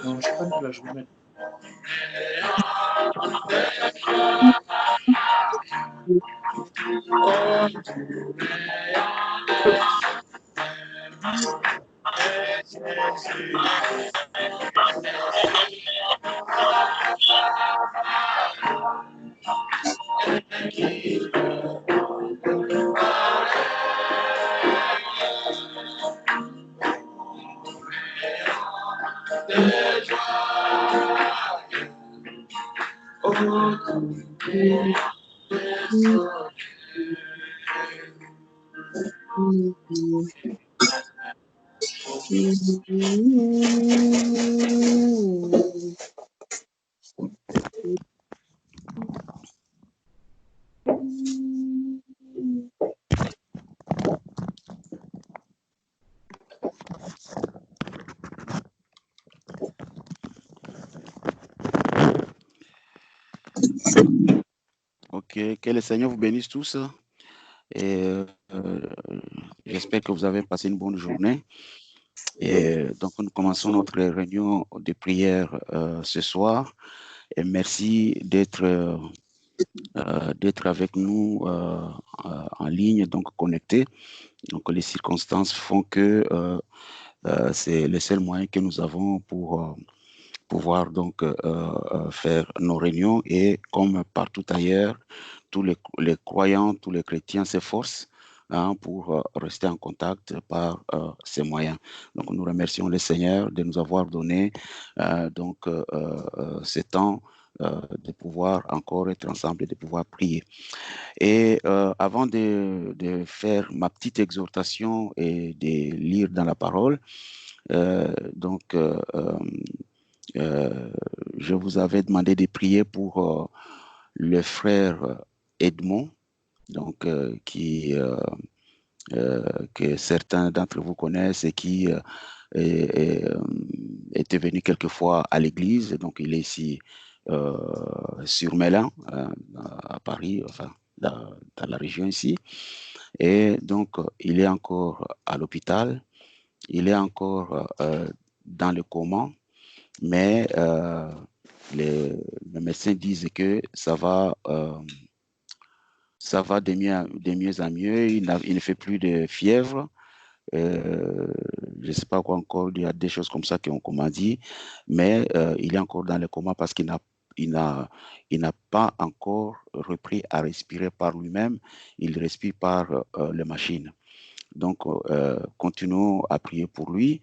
Non, je crois que là, je vais mettre. Ok, que le Seigneur vous bénisse tous et j'espère que vous avez passé une bonne journée. Et donc, nous commençons notre réunion de prière ce soir et merci d'être avec nous en ligne, donc connectés. Donc, les circonstances font que c'est le seul moyen que nous avons pour pouvoir donc faire nos réunions et comme partout ailleurs, tous les croyants, tous les chrétiens s'efforcent pour rester en contact par ces moyens. Donc nous remercions le Seigneur de nous avoir donné ce temps de pouvoir encore être ensemble et de pouvoir prier. Et avant de faire ma petite exhortation et de lire dans la parole, je vous avais demandé de prier pour le frère Edmond, donc que certains d'entre vous connaissent et qui était venu quelquefois à l'église. Donc il est ici sur Mélan, à Paris, enfin dans la région ici. Et donc il est encore à l'hôpital, il est encore dans le coma. Mais les médecins disent que ça va de mieux en mieux. Il ne fait plus de fièvre. Je ne sais pas quoi encore, il y a des choses comme ça qu'on m'a dit, mais il est encore dans le coma parce qu'il n'a pas encore repris à respirer par lui-même. Il respire par les machines. Donc, continuons à prier pour lui.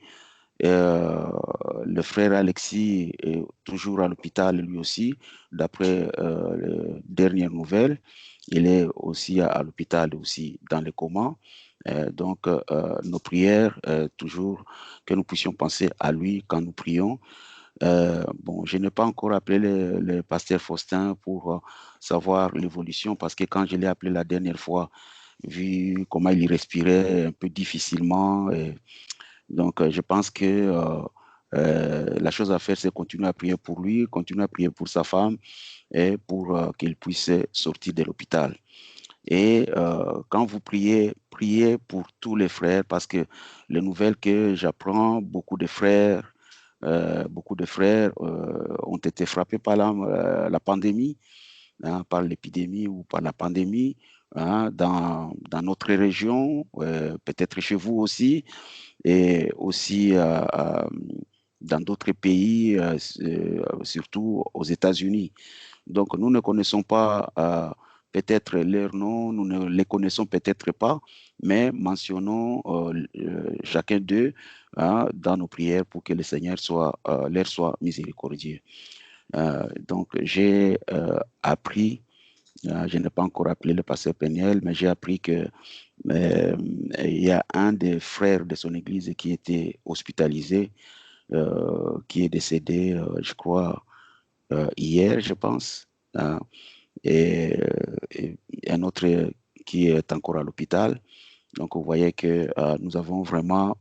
Le frère Alexis est toujours à l'hôpital lui aussi, d'après les dernières nouvelles. Il est aussi à l'hôpital aussi dans le coma. Donc, nos prières, toujours que nous puissions penser à lui quand nous prions. Bon, je n'ai pas encore appelé le pasteur Faustin pour savoir l'évolution parce que quand je l'ai appelé la dernière fois, vu comment il respirait un peu difficilement, donc je pense que la chose à faire, c'est continuer à prier pour lui, continuer à prier pour sa femme et pour qu'il puisse sortir de l'hôpital. Et quand vous priez, priez pour tous les frères parce que les nouvelles que j'apprends, beaucoup de frères ont été frappés par la pandémie, hein, par l'épidémie ou par la pandémie, hein, dans notre région, peut-être chez vous aussi, et aussi dans d'autres pays, surtout aux États-Unis. Donc, nous ne connaissons pas peut-être leurs noms, nous ne les connaissons peut-être pas, mais mentionnons chacun d'eux, hein, dans nos prières pour que le Seigneur leur soit miséricordieux. Donc, j'ai appris, je n'ai pas encore appelé le pasteur Peniel, mais j'ai appris que il y a un des frères de son église qui était hospitalisé, qui est décédé, je crois, hier, je pense. Hein, et un autre qui est encore à l'hôpital. Donc, vous voyez que nous avons vraiment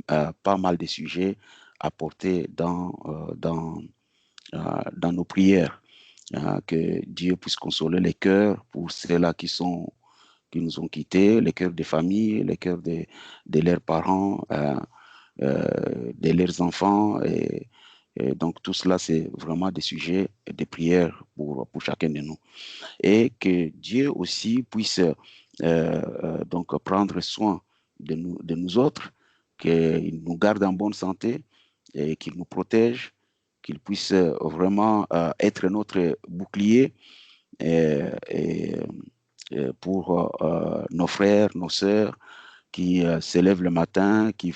pas mal de sujets à porter dans nos prières. Que Dieu puisse consoler les cœurs pour ceux-là qui nous ont quittés, les cœurs des familles, les cœurs de leurs parents, de leurs enfants. Et donc, tout cela, c'est vraiment des sujets de prière pour chacun de nous. Et que Dieu aussi puisse donc prendre soin de nous autres, qu'il nous garde en bonne santé et qu'il nous protège, qu'il puisse vraiment être notre bouclier et pour nos frères, nos sœurs qui se lèvent le matin, qui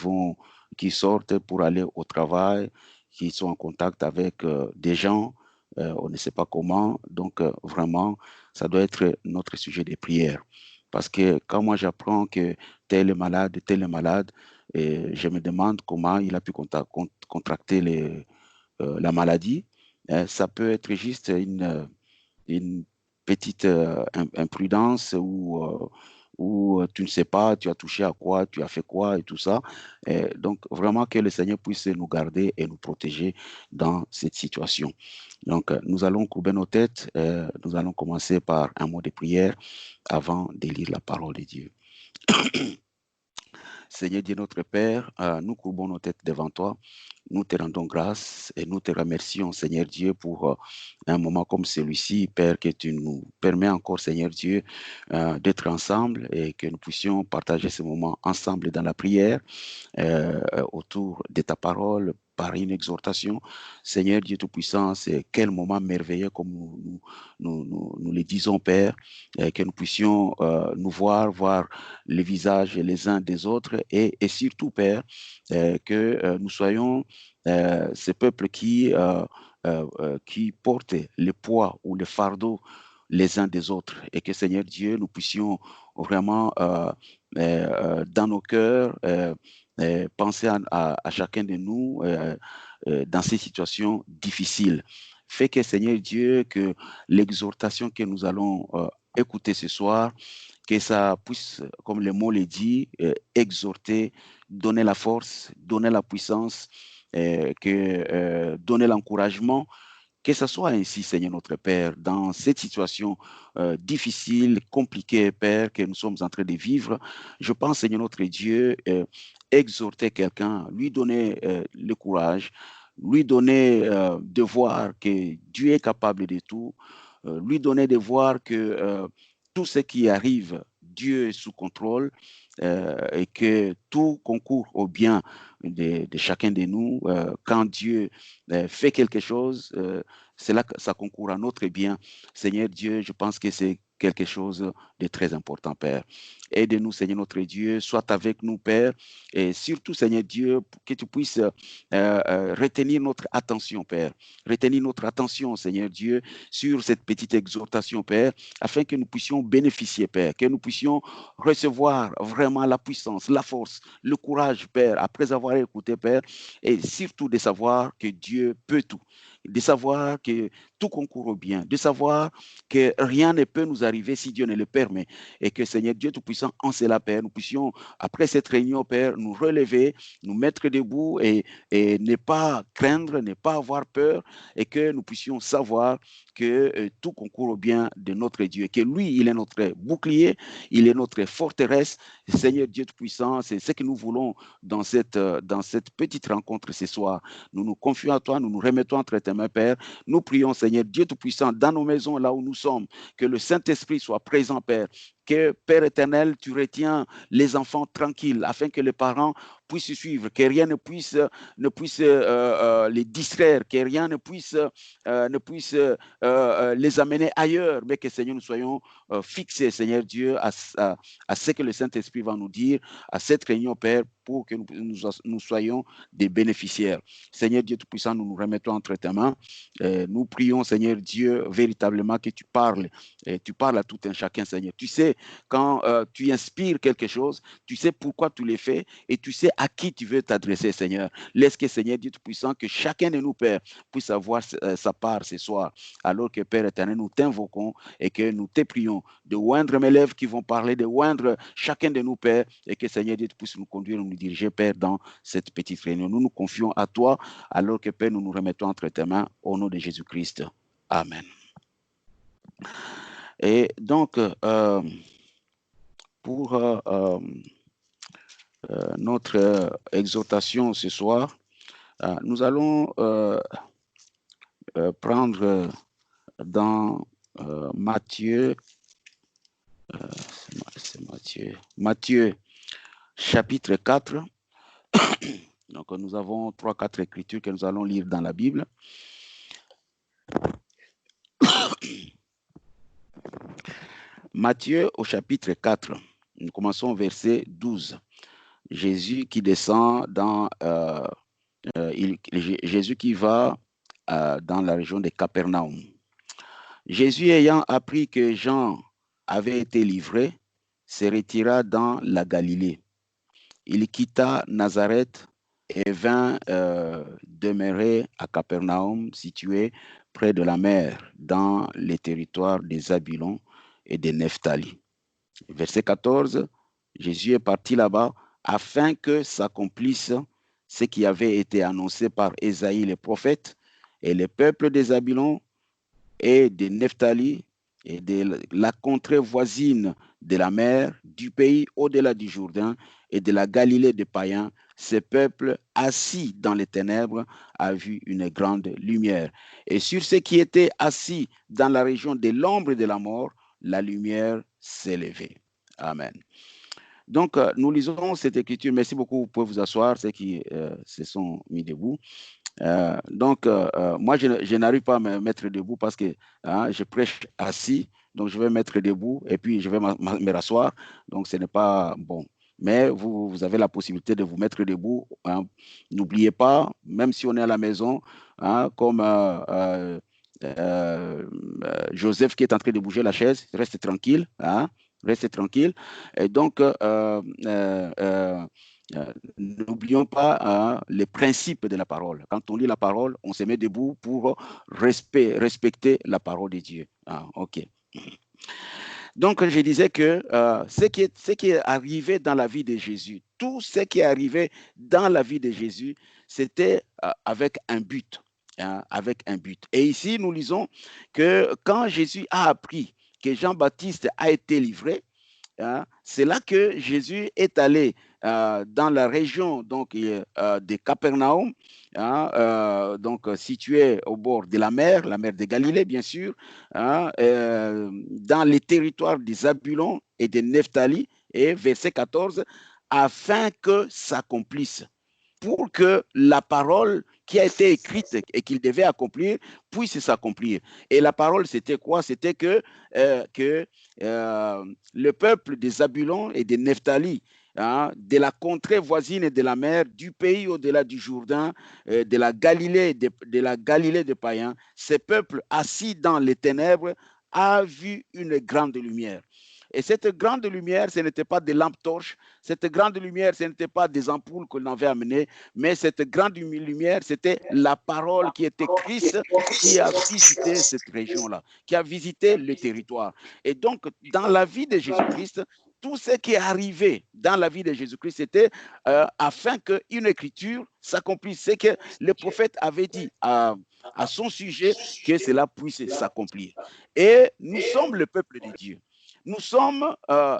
sortent pour aller au travail, qui sont en contact avec des gens, on ne sait pas comment. Donc, vraiment, ça doit être notre sujet de prière. Parce que quand moi j'apprends que tel est malade, et je me demande comment il a pu contracter la maladie, ça peut être juste une petite imprudence où tu ne sais pas, tu as touché à quoi, tu as fait quoi et tout ça. Et donc, vraiment que le Seigneur puisse nous garder et nous protéger dans cette situation. Donc, nous allons courber nos têtes. Nous allons commencer par un mot de prière avant de lire la parole de Dieu. Seigneur Dieu notre Père, nous courbons nos têtes devant toi. Nous te rendons grâce et nous te remercions, Seigneur Dieu, pour un moment comme celui-ci, Père, que tu nous permets encore, Seigneur Dieu, d'être ensemble et que nous puissions partager ce moment ensemble dans la prière, autour de ta parole, par une exhortation. Seigneur Dieu Tout-Puissant, c'est quel moment merveilleux comme nous le disons, Père, que nous puissions nous voir les visages les uns des autres et surtout, Père, que nous soyons ces peuples qui portent le poids ou le fardeau les uns des autres et que, Seigneur Dieu, nous puissions vraiment dans nos cœurs penser à chacun de nous dans ces situations difficiles. Fait que, Seigneur Dieu, que l'exhortation que nous allons écouter ce soir, que ça puisse, comme le mot le dit, exhorter, donner la force, donner la puissance, donner l'encouragement, que ce soit ainsi, Seigneur notre Père, dans cette situation difficile, compliquée, Père, que nous sommes en train de vivre. Je pense, Seigneur notre Dieu, exhorter quelqu'un, lui donner le courage, lui donner de voir que Dieu est capable de tout, lui donner de voir que tout ce qui arrive, Dieu est sous contrôle et que tout concourt au bien de chacun de nous. Quand Dieu fait quelque chose, c'est là que ça concourt à notre bien. Seigneur Dieu, je pense que c'est quelque chose de très important, Père. Aide-nous, Seigneur notre Dieu, sois avec nous, Père, et surtout, Seigneur Dieu, que tu puisses retenir notre attention, Père. Retenir notre attention, Seigneur Dieu, sur cette petite exhortation, Père, afin que nous puissions bénéficier, Père, que nous puissions recevoir vraiment la puissance, la force, le courage, Père, après avoir écouté, Père, et surtout de savoir que Dieu peut tout, de savoir que tout concourt au bien, de savoir que rien ne peut nous arriver si Dieu ne le permet, et que Seigneur Dieu Tout-Puissant, en cela, Père, nous puissions, après cette réunion, Père, nous relever, nous mettre debout et ne pas craindre, ne pas avoir peur, et que nous puissions savoir que tout concourt au bien de notre Dieu, que lui, il est notre bouclier, il est notre forteresse. Seigneur Dieu Tout-Puissant, c'est ce que nous voulons dans cette petite rencontre ce soir. Nous nous confions à toi, nous nous remettons entre tes mains, Père. Nous prions, Seigneur Dieu Tout-Puissant, dans nos maisons, là où nous sommes, que le Saint-Esprit soit présent, Père. Que, Père éternel, tu retiens les enfants tranquilles, afin que les parents puissent suivre, que rien ne puisse les distraire, que rien ne puisse les amener ailleurs, mais que, Seigneur, nous soyons fixés, Seigneur Dieu, à ce que le Saint-Esprit va nous dire, à cette réunion, Père, pour que nous soyons des bénéficiaires. Seigneur Dieu Tout-Puissant, nous nous remettons entre tes mains. Nous prions, Seigneur Dieu, véritablement que tu parles. Tu parles à tout un chacun, Seigneur. Tu sais, quand tu inspires quelque chose, tu sais pourquoi tu le fais et tu sais à qui tu veux t'adresser, Seigneur. Laisse que, Seigneur Dieu Tout-Puissant, que chacun de nous, Père, puisse avoir sa part ce soir. Alors que, Père éternel, nous t'invoquons et que nous te prions de oindre mes lèvres qui vont parler, de oindre chacun de nous, Père, et que, Seigneur Dieu, puisse nous conduire, nous diriger, Père, dans cette petite réunion. Nous nous confions à toi, alors que, Père, nous nous remettons entre tes mains au nom de Jésus-Christ. Amen. Et donc, pour notre exhortation ce soir, nous allons prendre dans Matthieu, Matthieu chapitre 4. Donc, nous avons 3-4 écritures que nous allons lire dans la Bible. Matthieu au chapitre 4. Nous commençons au verset 12. Jésus qui descend dans... Jésus qui va dans la région de Capernaum. Jésus ayant appris que Jean avait été livré, se retira dans la Galilée. Il quitta Nazareth et vint demeurer à Capernaum, situé près de la mer, dans les territoires des Zabulon et des Nephtali. Verset 14, Jésus est parti là-bas afin que s'accomplisse ce qui avait été annoncé par Ésaïe le prophète, et les peuples des Zabulon et des Nephtali et de la contrée voisine de la mer, du pays au-delà du Jourdain et de la Galilée des païens, ces peuples assis dans les ténèbres a vu une grande lumière. Et sur ceux qui étaient assis dans la région de l'ombre de la mort, la lumière s'est levée. Amen. Donc, nous lisons cette écriture. Merci beaucoup. Vous pouvez vous asseoir, ceux qui se sont mis debout. Moi, je n'arrive pas à me mettre debout parce que je prêche assis. Donc, je vais me mettre debout et puis je vais me rasseoir. Donc, ce n'est pas bon. Mais vous avez la possibilité de vous mettre debout. N'oubliez pas, même si on est à la maison, comme Joseph qui est en train de bouger la chaise, reste tranquille. Restez tranquille. Et donc, n'oublions pas les principes de la parole. Quand on lit la parole, on se met debout pour respecter la parole de Dieu. OK. Donc, je disais que ce qui est arrivé dans la vie de Jésus, tout ce qui est arrivé dans la vie de Jésus, c'était avec un but. Avec un but. Et ici, nous lisons que quand Jésus a appris que Jean-Baptiste a été livré, c'est là que Jésus est allé dans la région de Capernaum, située au bord de la mer de Galilée, bien sûr, dans les territoires des Zabulon et des Nephtali, et verset 14, afin que s'accomplisse, pour que la parole qui a été écrite et qu'il devait accomplir puisse s'accomplir. Et la parole, c'était quoi? C'était que le peuple des Zabulon et des Nephtali, hein, de la contrée voisine et de la mer, du pays au-delà du Jourdain, de la Galilée, de la Galilée des païens, ces peuples assis dans les ténèbres a vu une grande lumière. Et cette grande lumière, ce n'était pas des lampes torches, cette grande lumière, ce n'était pas des ampoules qu'on avait amenées, mais cette grande lumière, c'était la parole qui était Christ, qui a visité cette région-là, qui a visité le territoire. Et donc, dans la vie de Jésus-Christ, tout ce qui est arrivé dans la vie de Jésus-Christ, c'était afin qu'une écriture s'accomplisse. C'est que le prophète avait dit à son sujet que cela puisse s'accomplir. Et nous sommes le peuple de Dieu. Nous sommes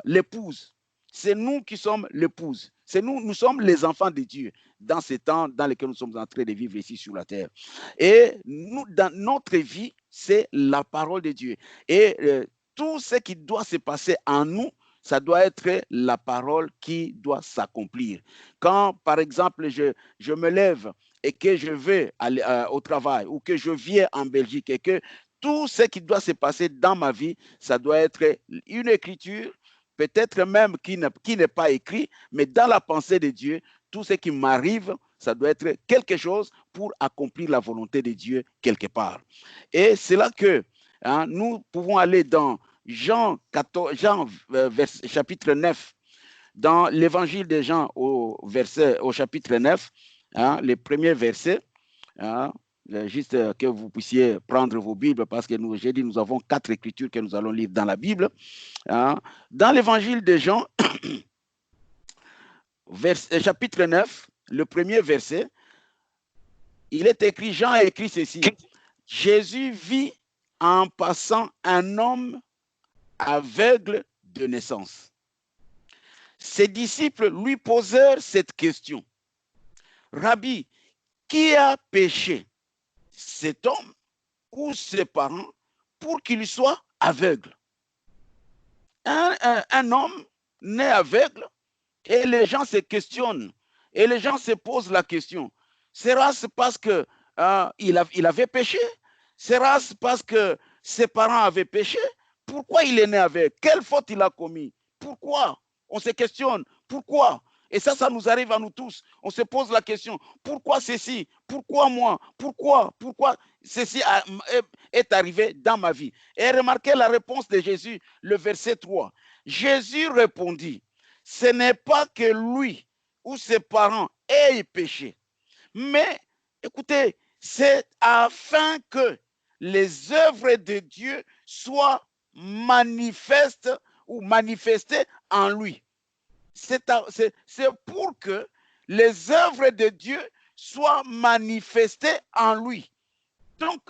l'épouse. C'est nous qui sommes l'épouse. C'est nous sommes les enfants de Dieu dans ces temps dans lesquels nous sommes en train de vivre ici sur la terre. Et nous, dans notre vie, c'est la parole de Dieu. Et tout ce qui doit se passer en nous, ça doit être la parole qui doit s'accomplir. Quand, par exemple, je me lève et que je vais aller au travail ou que je viens en Belgique et que tout ce qui doit se passer dans ma vie, ça doit être une écriture, peut-être même qui n'est pas écrit, mais dans la pensée de Dieu, tout ce qui m'arrive, ça doit être quelque chose pour accomplir la volonté de Dieu quelque part. Et c'est là que nous pouvons aller dans Jean chapitre 9, dans l'évangile de Jean au chapitre 9, les premiers versets, juste que vous puissiez prendre vos Bibles parce que j'ai dit nous avons 4 écritures que nous allons lire dans la Bible. Dans l'évangile de Jean, chapitre 9, le premier verset, il est écrit, Jean a écrit ceci: Jésus vit en passant un homme aveugle de naissance. Ses disciples lui posèrent cette question: Rabbi, qui a péché, cet homme ou ses parents, pour qu'il soit aveugle? Un homme né aveugle, et les gens se questionnent, et les gens se posent la question: sera-ce parce que il avait péché? Sera-ce parce que ses parents avaient péché? Pourquoi il est né aveugle? Quelle faute il a commis? Pourquoi? On se questionne. Pourquoi? Et ça nous arrive à nous tous. On se pose la question: pourquoi ceci? Pourquoi moi? Pourquoi ceci est arrivé dans ma vie? Et remarquez la réponse de Jésus, le verset 3. Jésus répondit: ce n'est pas que lui ou ses parents aient péché, mais, écoutez, c'est afin que les œuvres de Dieu soient manifestes ou manifestées en lui. C'est pour que les œuvres de Dieu soient manifestées en lui. Donc,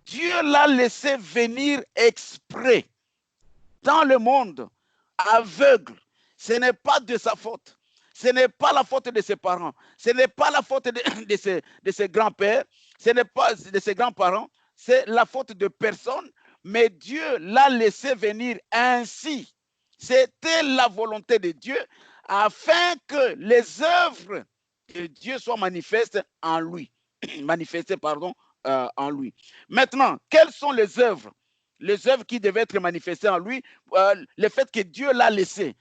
Dieu l'a laissé venir exprès dans le monde aveugle. Ce n'est pas de sa faute. Ce n'est pas la faute de ses parents. Ce n'est pas la faute de ses grands-pères. Ce n'est pas de ses grands-parents. C'est la faute de personne. Mais Dieu l'a laissé venir ainsi. C'était la volonté de Dieu afin que les œuvres de Dieu soient manifestées en lui. En lui. Maintenant, quelles sont les œuvres? Les œuvres qui devaient être manifestées en lui, le fait que Dieu l'a laissé,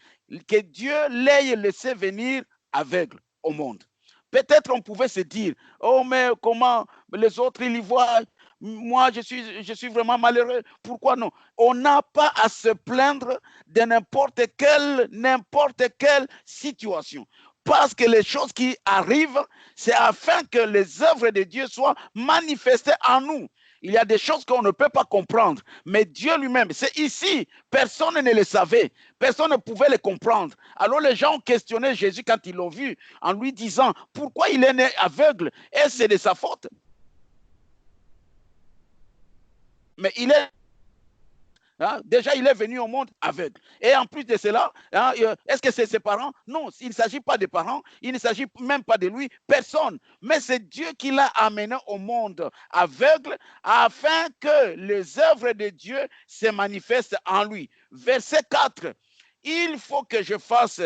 que Dieu l'ait laissé venir aveugle au monde. Peut-être on pouvait se dire: oh, mais comment les autres ils y voient? Moi, je suis vraiment malheureux. Pourquoi non? On n'a pas à se plaindre de n'importe quelle situation. Parce que les choses qui arrivent, c'est afin que les œuvres de Dieu soient manifestées en nous. Il y a des choses qu'on ne peut pas comprendre, mais Dieu lui-même, c'est ici, personne ne le savait, personne ne pouvait le comprendre. Alors les gens ont questionné Jésus quand ils l'ont vu, en lui disant: pourquoi il est né aveugle? Et c'est de sa faute. Mais il est déjà, il est venu au monde aveugle. Et en plus de cela, est-ce que c'est ses parents? Non, il ne s'agit pas des parents, il ne s'agit même pas de lui, personne. Mais c'est Dieu qui l'a amené au monde aveugle afin que les œuvres de Dieu se manifestent en lui. Verset 4. Il faut que je fasse,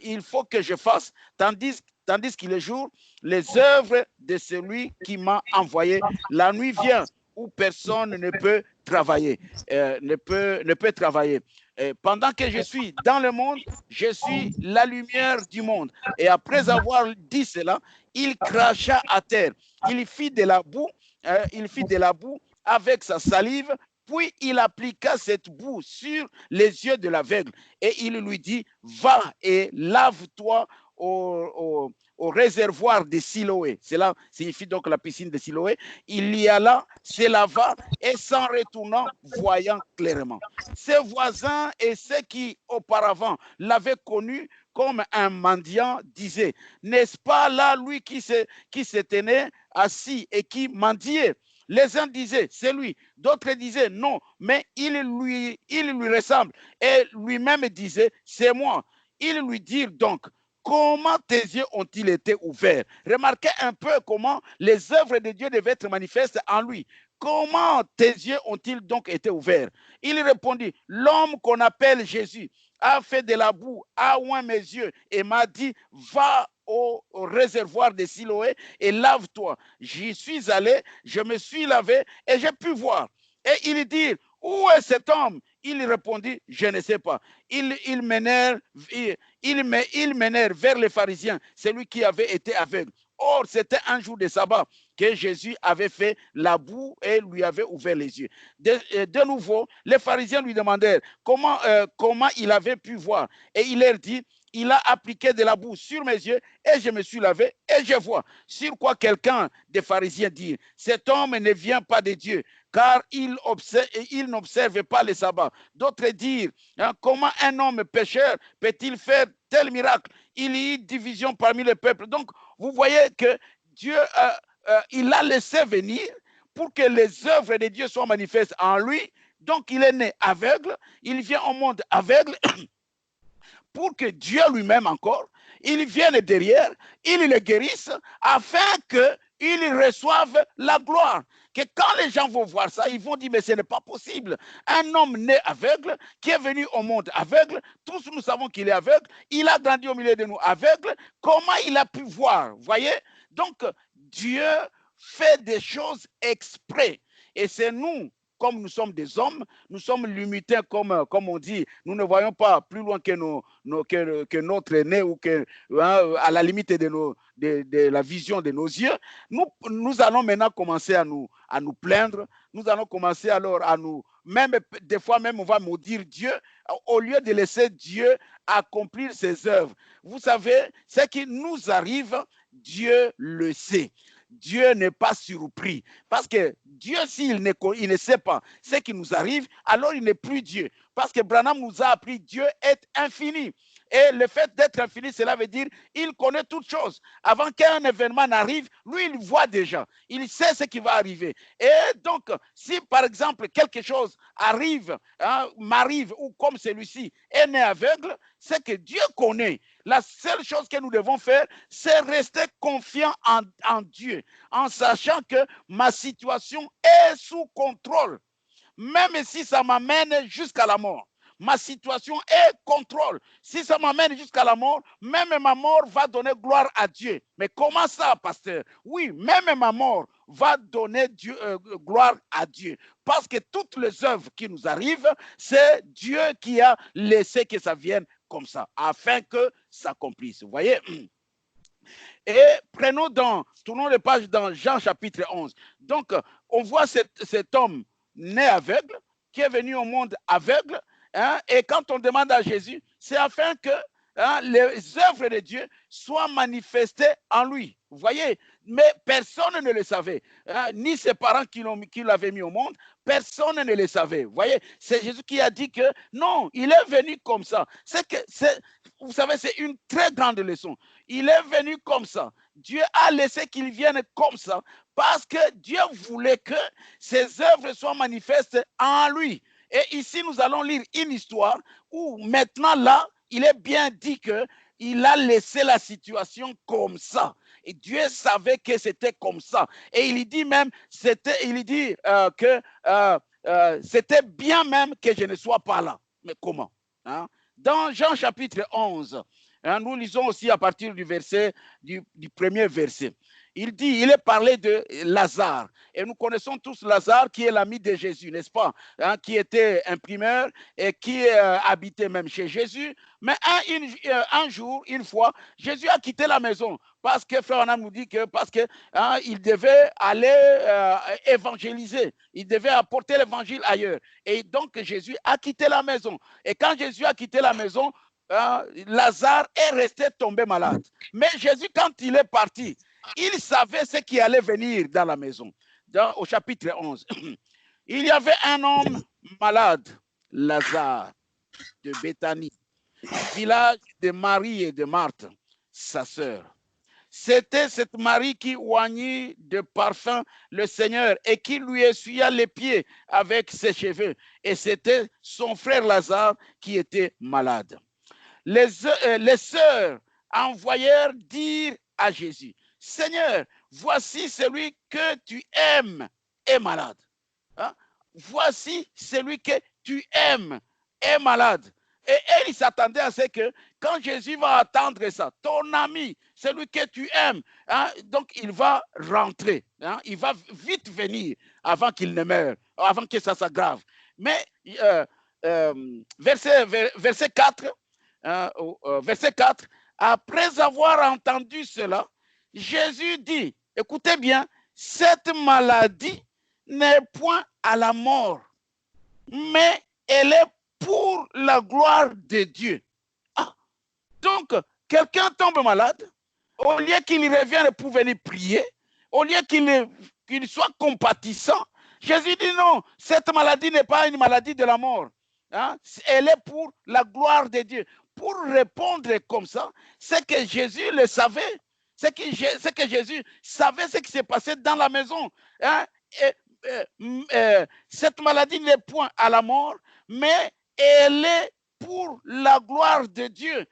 il faut que je fasse. Tandis tandis qu'il est jour, les œuvres de celui qui m'a envoyé. La nuit vient où personne ne peut travailler, ne peut travailler. Pendant que je suis dans le monde, je suis la lumière du monde. Et après avoir dit cela, il cracha à terre. Il fit de la boue, avec sa salive, puis il appliqua cette boue sur les yeux de l'aveugle et il lui dit, va et lave-toi au réservoir de Siloé. Cela signifie donc la piscine de Siloé. Il y alla, se lava et s'en retournant, voyant clairement. Ses voisins et ceux qui auparavant l'avaient connu comme un mendiant disaient, n'est-ce pas là lui qui se tenait assis et qui mendiait? Les uns disaient, c'est lui. D'autres disaient, non, mais il lui ressemble. Et lui-même disait, c'est moi. Ils lui dirent donc, comment tes yeux ont-ils été ouverts? Remarquez un peu comment les œuvres de Dieu devaient être manifestes en lui. Comment tes yeux ont-ils donc été ouverts? Il répondit, l'homme qu'on appelle Jésus a fait de la boue, a oint mes yeux et m'a dit, va au réservoir de Siloé et lave-toi. J'y suis allé, je me suis lavé et j'ai pu voir. Et il dit, où est cet homme? Il répondit, je ne sais pas. Il menèrent vers les pharisiens, celui qui avait été aveugle. Or, c'était un jour de sabbat que Jésus avait fait la boue et lui avait ouvert les yeux. De nouveau, les pharisiens lui demandèrent comment il avait pu voir. Et il leur dit, il a appliqué de la boue sur mes yeux et je me suis lavé et je vois. Sur quoi quelqu'un des pharisiens dit, cet homme ne vient pas de Dieu, car il n'observe pas le sabbat. D'autres dirent, comment un homme pécheur peut-il faire tel miracle? Il y a une division parmi le peuple. Donc, vous voyez que Dieu, il a laissé venir pour que les œuvres de Dieu soient manifestes en lui. Donc, il est né aveugle, il vient au monde aveugle pour que Dieu lui-même encore, il vienne derrière, il le guérisse afin qu'il reçoive la gloire. Que quand les gens vont voir ça, ils vont dire, mais ce n'est pas possible. Un homme né aveugle, qui est venu au monde aveugle, tous nous savons qu'il est aveugle, il a grandi au milieu de nous aveugle, comment il a pu voir? Vous voyez? Donc, Dieu fait des choses exprès. Et c'est nous, comme nous sommes des hommes, nous sommes limités, comme on dit, nous ne voyons pas plus loin que, que notre nez ou à la limite de la vision de nos yeux. Nous allons maintenant commencer à nous plaindre, nous allons commencer alors à nous, même des fois même on va maudire Dieu, au lieu de laisser Dieu accomplir ses œuvres. Vous savez, ce qui nous arrive, Dieu le sait. Dieu n'est pas surpris. Parce que Dieu, s'il ne sait pas ce qui nous arrive, alors il n'est plus Dieu. Parce que Branham nous a appris, Dieu est infini. Et le fait d'être infini, cela veut dire il connaît toutes choses. Avant qu'un événement n'arrive, lui, il voit déjà. Il sait ce qui va arriver. Et donc, si par exemple quelque chose arrive, m'arrive, ou comme celui-ci est né aveugle, c'est que Dieu connaît. La seule chose que nous devons faire, c'est rester confiant en Dieu, en sachant que ma situation est sous contrôle. Même si ça m'amène jusqu'à la mort, ma situation est contrôle. Si ça m'amène jusqu'à la mort, même ma mort va donner gloire à Dieu. Mais comment ça, pasteur? Oui, même ma mort va donner gloire à Dieu. Parce que toutes les œuvres qui nous arrivent, c'est Dieu qui a laissé que ça vienne comme ça, afin que ça s'accomplisse. Vous voyez? Et tournons les pages dans Jean chapitre 11. Donc, on voit cet homme né aveugle, qui est venu au monde aveugle, et quand on demande à Jésus, c'est afin que les œuvres de Dieu soient manifestées en lui. Vous voyez, mais personne ne le savait, ni ses parents qui l'avaient mis au monde, personne ne le savait. Vous voyez, c'est Jésus qui a dit que non, il est venu comme ça. Vous savez, c'est une très grande leçon. Il est venu comme ça. Dieu a laissé qu'il vienne comme ça parce que Dieu voulait que ses œuvres soient manifestes en lui. Et ici, nous allons lire une histoire où maintenant là, il est bien dit qu'il a laissé la situation comme ça. Et Dieu savait que c'était comme ça. Et il dit même, que c'était bien même que je ne sois pas là. Mais comment? Dans Jean chapitre 11, Hein, nous lisons aussi à partir du verset, du premier verset. Il dit, il est parlé de Lazare. Et nous connaissons tous Lazare qui est l'ami de Jésus, n'est-ce pas? Hein, qui était imprimeur et qui habitait même chez Jésus. Mais un jour, une fois, Jésus a quitté la maison parce que Frère Anam nous dit que parce que il devait aller évangéliser, il devait apporter l'évangile ailleurs. Et donc Jésus a quitté la maison. Et quand Jésus a quitté la maison, Lazare est resté tombé malade. Mais Jésus, quand il est parti, il savait ce qui allait venir dans la maison. Au chapitre 11, il y avait un homme malade, Lazare, de Béthanie, village de Marie et de Marthe, sa sœur. C'était cette Marie qui oignit de parfum le Seigneur et qui lui essuya les pieds avec ses cheveux. Et c'était son frère Lazare qui était malade. Les sœurs envoyèrent dire à Jésus, Seigneur, voici celui que tu aimes est malade. Hein? Voici celui que tu aimes est malade. Et elle s'attendait à ce que quand Jésus va attendre ça, ton ami, celui que tu aimes, hein, donc il va rentrer, hein, il va vite venir avant qu'il ne meure, avant que ça s'aggrave. Mais verset 4, verset 4, après avoir entendu cela, Jésus dit, écoutez bien, cette maladie n'est point à la mort, mais elle est pour la gloire de Dieu. Ah, donc, quelqu'un tombe malade, au lieu qu'il revienne pour venir prier, au lieu qu'il soit compatissant, Jésus dit non, cette maladie n'est pas une maladie de la mort. Hein? Elle est pour la gloire de Dieu. Pour répondre comme ça, c'est que Jésus le savait. C'est que Jésus savait ce qui s'est passé dans la maison. Hein? Cette maladie n'est point à la mort, mais elle est pour la gloire de Dieu,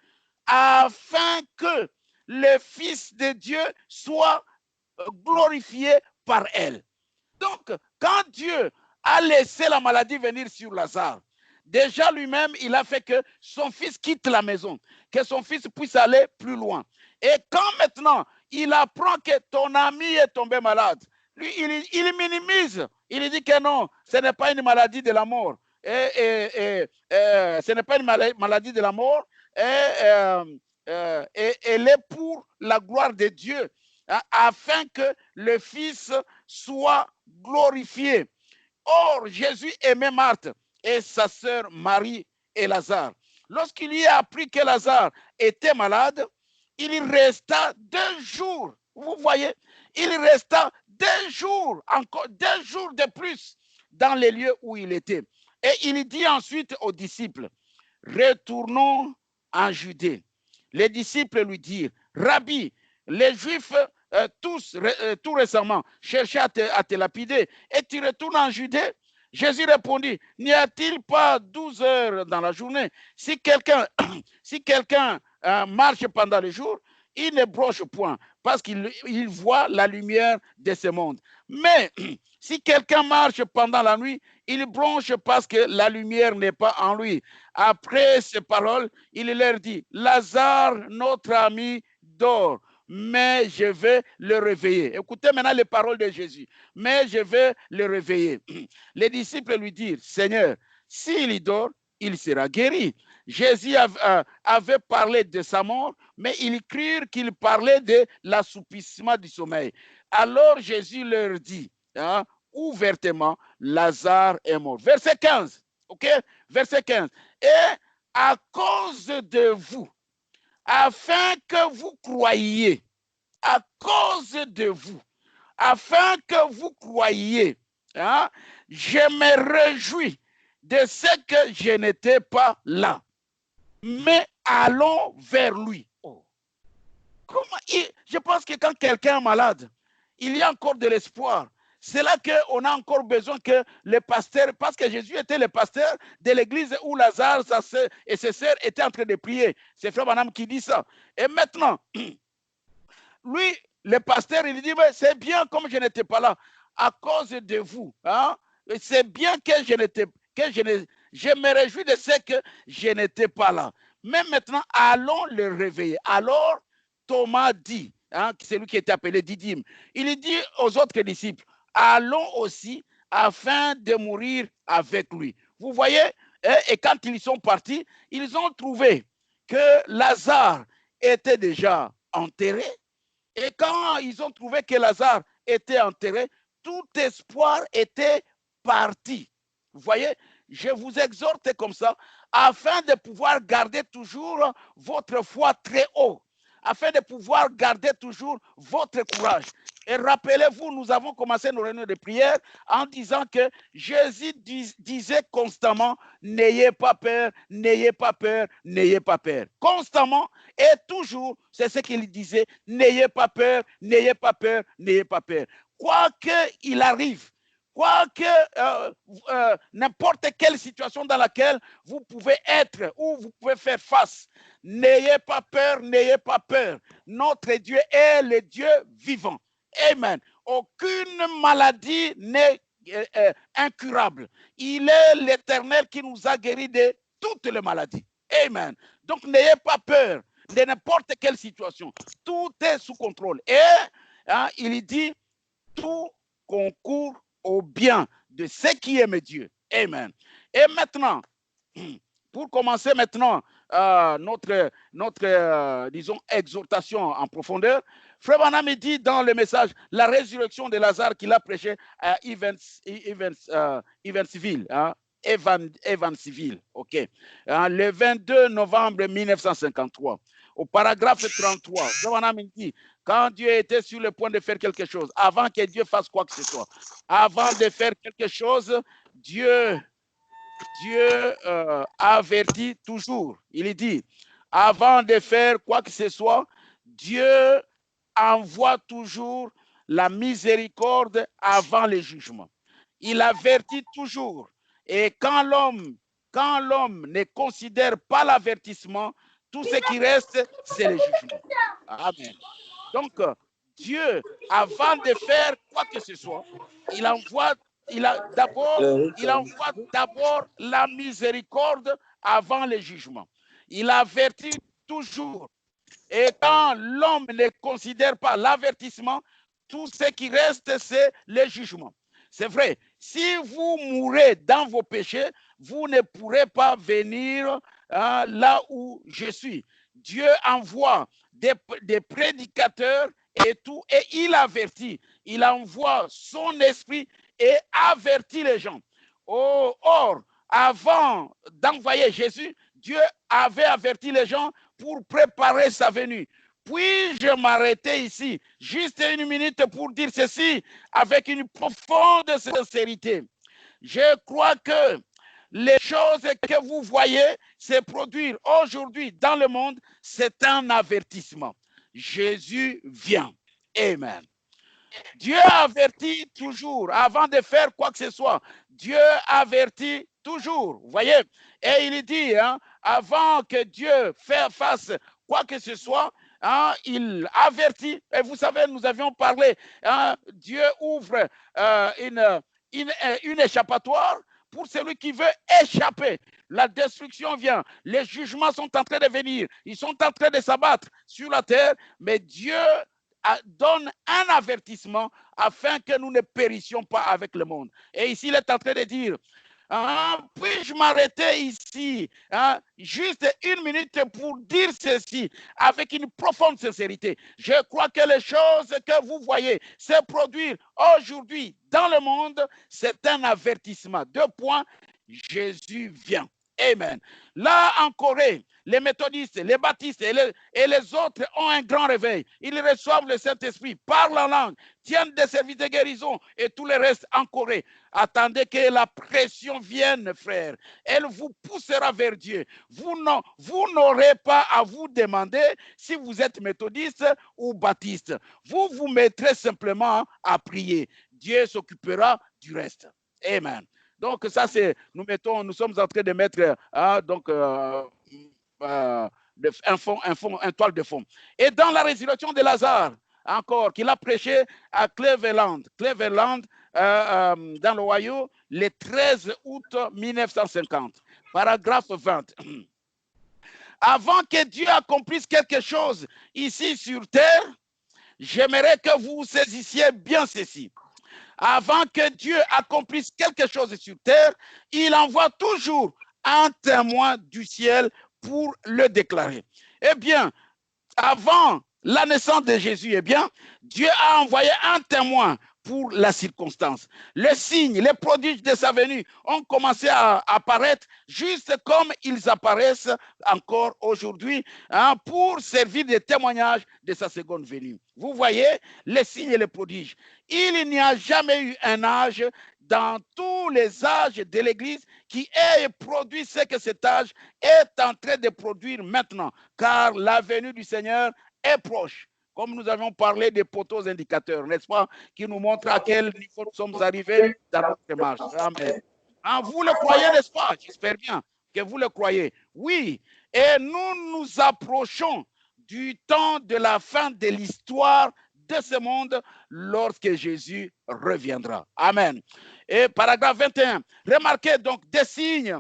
afin que le Fils de Dieu soit glorifié par elle. Donc, quand Dieu a laissé la maladie venir sur Lazare, déjà lui-même, il a fait que son fils quitte la maison, que son fils puisse aller plus loin. Et quand maintenant, il apprend que ton ami est tombé malade, lui, il minimise. Il dit que non, ce n'est pas une maladie de la mort. Ce n'est pas une maladie de la mort. Et elle est pour la gloire de Dieu, hein, afin que le Fils soit glorifié. Or, Jésus aimait Marthe et sa sœur Marie et Lazare. Lorsqu'il y a appris que Lazare était malade, il resta 2 jours. Vous voyez, il resta 2 jours, encore 2 jours de plus dans les lieux où il était. Et il dit ensuite aux disciples, retournons en Judée. Les disciples lui dirent, Rabbi, les Juifs tout récemment cherchaient à te lapider et tu retournes en Judée. Jésus répondit, n'y a-t-il pas 12 heures dans la journée? Si quelqu'un marche pendant le jour, il ne broche point parce qu'il voit la lumière de ce monde. Mais si quelqu'un marche pendant la nuit, il bronche parce que la lumière n'est pas en lui. Après ces paroles, il leur dit, Lazare, notre ami, dort, mais je vais le réveiller. Écoutez maintenant les paroles de Jésus. Mais je vais le réveiller. Les disciples lui dirent, Seigneur, s'il dort, il sera guéri. Jésus avait parlé de sa mort, mais ils crurent qu'il parlait de l'assoupissement du sommeil. Alors Jésus leur dit, hein, ouvertement, Lazare est mort. Verset 15, ok? Verset 15. Et à cause de vous, afin que vous croyiez, à cause de vous, afin que vous croyiez, hein, je me réjouis de ce que je n'étais pas là, mais allons vers lui. Oh. Je pense que quand quelqu'un est malade, il y a encore de l'espoir. C'est là qu'on a encore besoin que le pasteur, parce que Jésus était le pasteur de l'église où Lazare et ses sœurs étaient en train de prier. C'est Frère Branham qui dit ça. Et maintenant, lui, le pasteur, il dit, c'est bien comme je n'étais pas là, à cause de vous. Hein? C'est bien que je me réjouis de ce que je n'étais pas là. mais maintenant, allons le réveiller. Alors, Thomas dit, hein, c'est lui qui était appelé Didyme, il dit aux autres disciples, allons aussi afin de mourir avec lui. Vous voyez, et quand ils sont partis, ils ont trouvé que Lazare était déjà enterré. Et quand ils ont trouvé que Lazare était enterré, tout espoir était parti. Vous voyez, je vous exhorte comme ça, afin de pouvoir garder toujours votre foi très haut, afin de pouvoir garder toujours votre courage. Et rappelez-vous, nous avons commencé nos réunions de prière en disant que Jésus disait constamment, n'ayez pas peur, n'ayez pas peur, n'ayez pas peur. Constamment et toujours, c'est ce qu'il disait, n'ayez pas peur, n'ayez pas peur, n'ayez pas peur. Quoi qu'il arrive, quoi que n'importe quelle situation dans laquelle vous pouvez être ou vous pouvez faire face, n'ayez pas peur, n'ayez pas peur. Notre Dieu est le Dieu vivant. Amen. Aucune maladie n'est incurable. Il est l'Éternel qui nous a guéris de toutes les maladies. Amen. Donc n'ayez pas peur de n'importe quelle situation. Tout est sous contrôle. Et hein, il dit, tout concourt au bien de ceux qui aiment Dieu. Amen. Et maintenant, pour commencer maintenant notre disons, exhortation en profondeur, Frère Branham dit dans le message la résurrection de Lazare qu'il a prêché à Evansville, hein, Evansville, ok, hein, le 22 novembre 1953. Au paragraphe 33, Frère Branham dit, quand Dieu était sur le point de faire quelque chose, avant que Dieu fasse quoi que ce soit, avant de faire quelque chose, Dieu avertit toujours. Il dit, avant de faire quoi que ce soit, Dieu envoie toujours la miséricorde avant le jugement. Il avertit toujours. Et quand l'homme ne considère pas l'avertissement, tout ce qui reste, c'est le jugement. Amen. Donc, Dieu, avant de faire quoi que ce soit, il envoie d'abord la miséricorde avant le jugement. Il avertit toujours. Et quand l'homme ne considère pas l'avertissement, tout ce qui reste, c'est le jugement. C'est vrai, si vous mourrez dans vos péchés, vous ne pourrez pas venir là où je suis. Dieu envoie des prédicateurs et tout, et il avertit. Il envoie son esprit et avertit les gens. Oh, or, avant d'envoyer Jésus, Dieu avait averti les gens pour préparer sa venue. Puis-je m'arrêter ici, juste une minute pour dire ceci avec une profonde sincérité. Je crois que les choses que vous voyez se produire aujourd'hui dans le monde, c'est un avertissement. Jésus vient. Amen. Dieu avertit toujours, avant de faire quoi que ce soit, Dieu avertit toujours, vous voyez. Et il dit, hein, avant que Dieu fasse quoi que ce soit, hein, il avertit. Et vous savez, nous avions parlé, hein, Dieu ouvre une échappatoire pour celui qui veut échapper. La destruction vient, les jugements sont en train de venir, ils sont en train de s'abattre sur la terre, mais Dieu donne un avertissement afin que nous ne périssions pas avec le monde. Et ici, il est en train de dire, puis-je m'arrêter ici, juste une minute pour dire ceci avec une profonde sincérité. Je crois que les choses que vous voyez se produire aujourd'hui dans le monde, c'est un avertissement. 2 points, Jésus vient. Amen. Là en Corée, les méthodistes, les baptistes et les autres ont un grand réveil. Ils reçoivent le Saint-Esprit, parlent en langue, tiennent des services de guérison et tout le reste en Corée. Attendez que la pression vienne, frère. Elle vous poussera vers Dieu. Vous n'aurez pas à vous demander si vous êtes méthodiste ou baptiste. Vous vous mettrez simplement à prier. Dieu s'occupera du reste. Amen. Donc ça c'est, nous sommes en train de mettre donc un toile de fond. Et dans la résurrection de Lazare, encore, qu'il a prêché à Cleveland, dans l'Ohio, le 13 août 1950, paragraphe 20. avant que Dieu accomplisse quelque chose ici sur terre, j'aimerais que vous saisissiez bien ceci. Avant que Dieu accomplisse quelque chose sur terre, il envoie toujours un témoin du ciel pour le déclarer. Eh bien, avant la naissance de Jésus, eh bien, Dieu a envoyé un témoin pour la circonstance. Les signes, les prodiges de sa venue ont commencé à apparaître juste comme ils apparaissent encore aujourd'hui, hein, pour servir de témoignage de sa seconde venue. Vous voyez, les signes et les prodiges. Il n'y a jamais eu un âge dans tous les âges de l'Église qui ait produit ce que cet âge est en train de produire maintenant, car la venue du Seigneur est proche. Comme nous avons parlé des poteaux indicateurs, n'est-ce pas, qui nous montrent à quel niveau nous sommes arrivés dans notre marche. Amen. Hein, vous le croyez, n'est-ce pas? J'espère bien que vous le croyez. Oui, et nous nous approchons du temps de la fin de l'histoire de ce monde lorsque Jésus reviendra. Amen. Et paragraphe 21, remarquez donc des signes.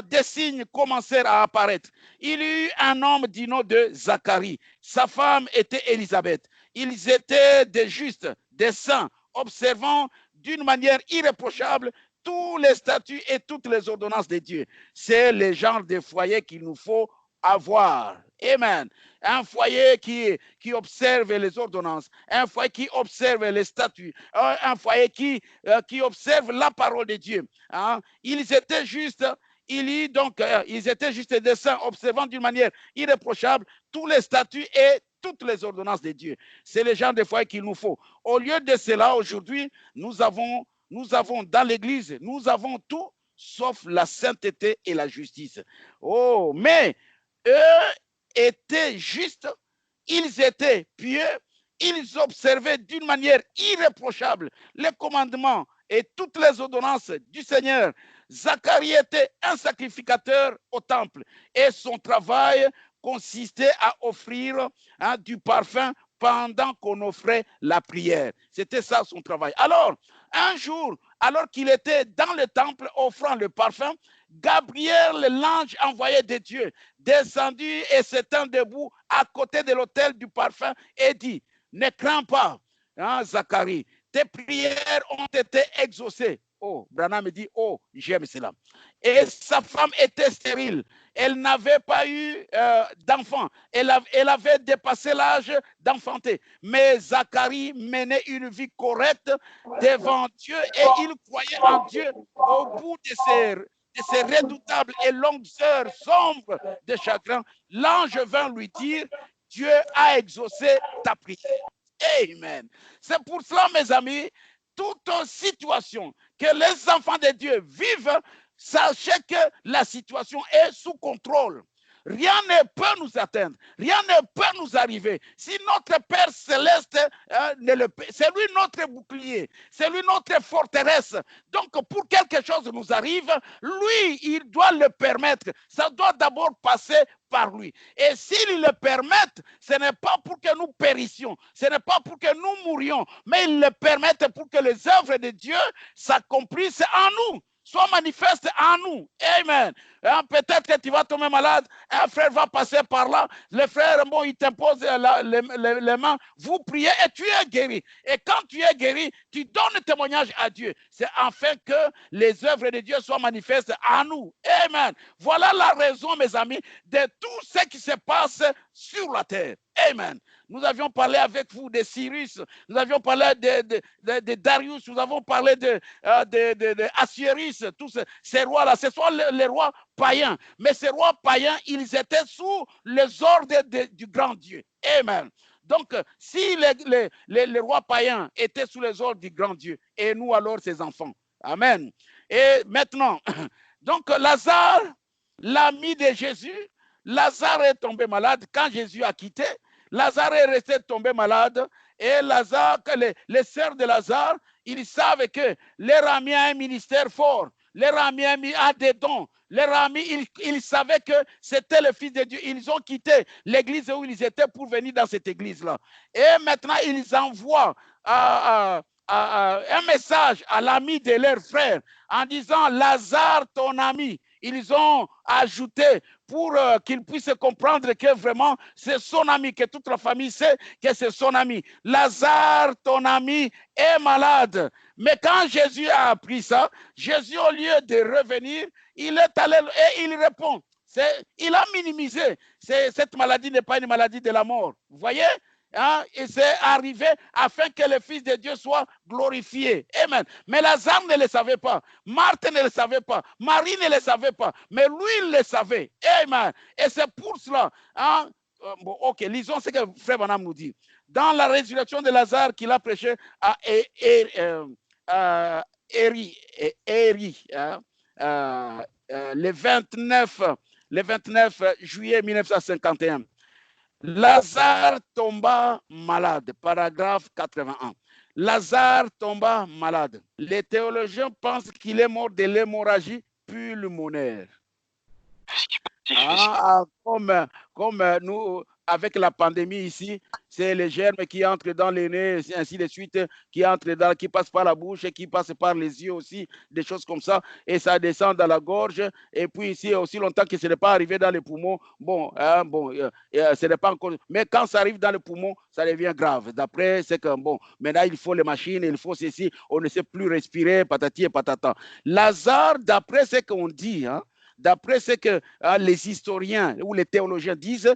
Des signes commencèrent à apparaître. Il y eut un homme du nom de Zacharie. Sa femme était Élisabeth. Ils étaient des justes, des saints, observant d'une manière irréprochable tous les statuts et toutes les ordonnances de Dieu. C'est le genre de foyer qu'il nous faut avoir. Amen. Un foyer qui observe les ordonnances, un foyer qui observe les statuts, un foyer qui observe la parole de Dieu. Hein? Ils étaient justes. Ils étaient juste des saints, observant d'une manière irréprochable tous les statuts et toutes les ordonnances de Dieu. C'est le genre de foyer qu'il nous faut. Au lieu de cela, aujourd'hui, nous avons dans l'Église, nous avons tout sauf la sainteté et la justice. Oh, mais eux étaient justes, ils étaient pieux, ils observaient d'une manière irréprochable les commandements et toutes les ordonnances du Seigneur. Zacharie était un sacrificateur au temple et son travail consistait à offrir du parfum pendant qu'on offrait la prière. C'était ça son travail. Alors, un jour, alors qu'il était dans le temple offrant le parfum, Gabriel, l'ange envoyé de Dieu, descendu et s'étend debout à côté de l'autel du parfum et dit, ne crains pas, Zacharie, tes prières ont été exaucées. Oh, Branham me dit, oh, j'aime cela. Et sa femme était stérile. Elle n'avait pas eu d'enfant. Elle avait dépassé l'âge d'enfanter. Mais Zacharie menait une vie correcte devant Dieu et il croyait en Dieu au bout de ces redoutables et longues heures sombres de chagrin. L'ange vint lui dire, Dieu a exaucé ta prière. Amen. C'est pour cela, mes amis, toute situation que les enfants de Dieu vivent, sachez que la situation est sous contrôle. Rien ne peut nous atteindre, rien ne peut nous arriver. Si notre Père Céleste, c'est lui notre bouclier, c'est lui notre forteresse. Donc, pour quelque chose nous arrive, lui, il doit le permettre. Ça doit d'abord passer par lui. Et s'il le permet, ce n'est pas pour que nous périssions, ce n'est pas pour que nous mourions, mais il le permet pour que les œuvres de Dieu s'accomplissent en nous, soient manifestes en nous. Amen. Peut-être que tu vas tomber malade, un frère va passer par là, le frère, bon, il t'impose les mains, vous priez et tu es guéri. Et quand tu es guéri, tu donnes témoignage à Dieu. C'est afin que les œuvres de Dieu soient manifestes en nous. Amen. Voilà la raison, mes amis, de tout ce qui se passe sur la terre. Amen. Nous avions parlé avec vous de Cyrus, nous avions parlé de Darius, nous avons parlé de Assuérus, tous ces rois-là. Ce sont les rois païens. Mais ces rois païens, ils étaient sous les ordres du grand Dieu. Amen. Donc, si les rois païens étaient sous les ordres du grand Dieu, et nous alors ses enfants. Amen. Et maintenant, donc Lazare, l'ami de Jésus, Lazare est tombé malade. Quand Jésus a quitté, Lazare est resté tombé malade. Et Lazare, les sœurs de Lazare, ils savent que leur ami a un ministère fort. Leur ami a des dons. Leur ami, ils savaient que c'était le Fils de Dieu. Ils ont quitté l'église où ils étaient pour venir dans cette église-là. Et maintenant, ils envoient un message à l'ami de leur frère en disant, Lazare, ton ami, ils ont ajouté pour qu'il puisse comprendre que vraiment c'est son ami, que toute la famille sait que c'est son ami. Lazare, ton ami, est malade. Mais quand Jésus a appris ça, Jésus, au lieu de revenir, il est allé et il répond. Il a minimisé. Cette maladie n'est pas une maladie de la mort. Vous voyez? Hein? Et c'est arrivé afin que le Fils de Dieu soit glorifié. Amen. Mais Lazare ne le savait pas. Marthe ne le savait pas. Marie ne le savait pas. Mais lui, il le savait. Amen. Et c'est pour cela. Hein? Bon, ok, lisons ce que Frère Branham nous dit. Dans la résurrection de Lazare qu'il a prêché à Éri, hein? Le 29 juillet 1951. Lazare tomba malade, paragraphe 81. Lazare tomba malade. Les théologiens pensent qu'il est mort de l'hémorragie pulmonaire. Comme nous, avec la pandémie ici, c'est les germes qui entrent dans les nez, ainsi de suite, qui passent par la bouche et qui passent par les yeux aussi, des choses comme ça, et ça descend dans la gorge, et puis ici, aussi longtemps que ce n'est pas arrivé dans les poumons, ce n'est pas encore, mais quand ça arrive dans les poumons, ça devient grave. D'après, c'est que, maintenant, il faut les machines, il faut ceci, on ne sait plus respirer, patati et patata. Lazare, d'après ce qu'on dit, d'après ce que les historiens ou les théologiens disent,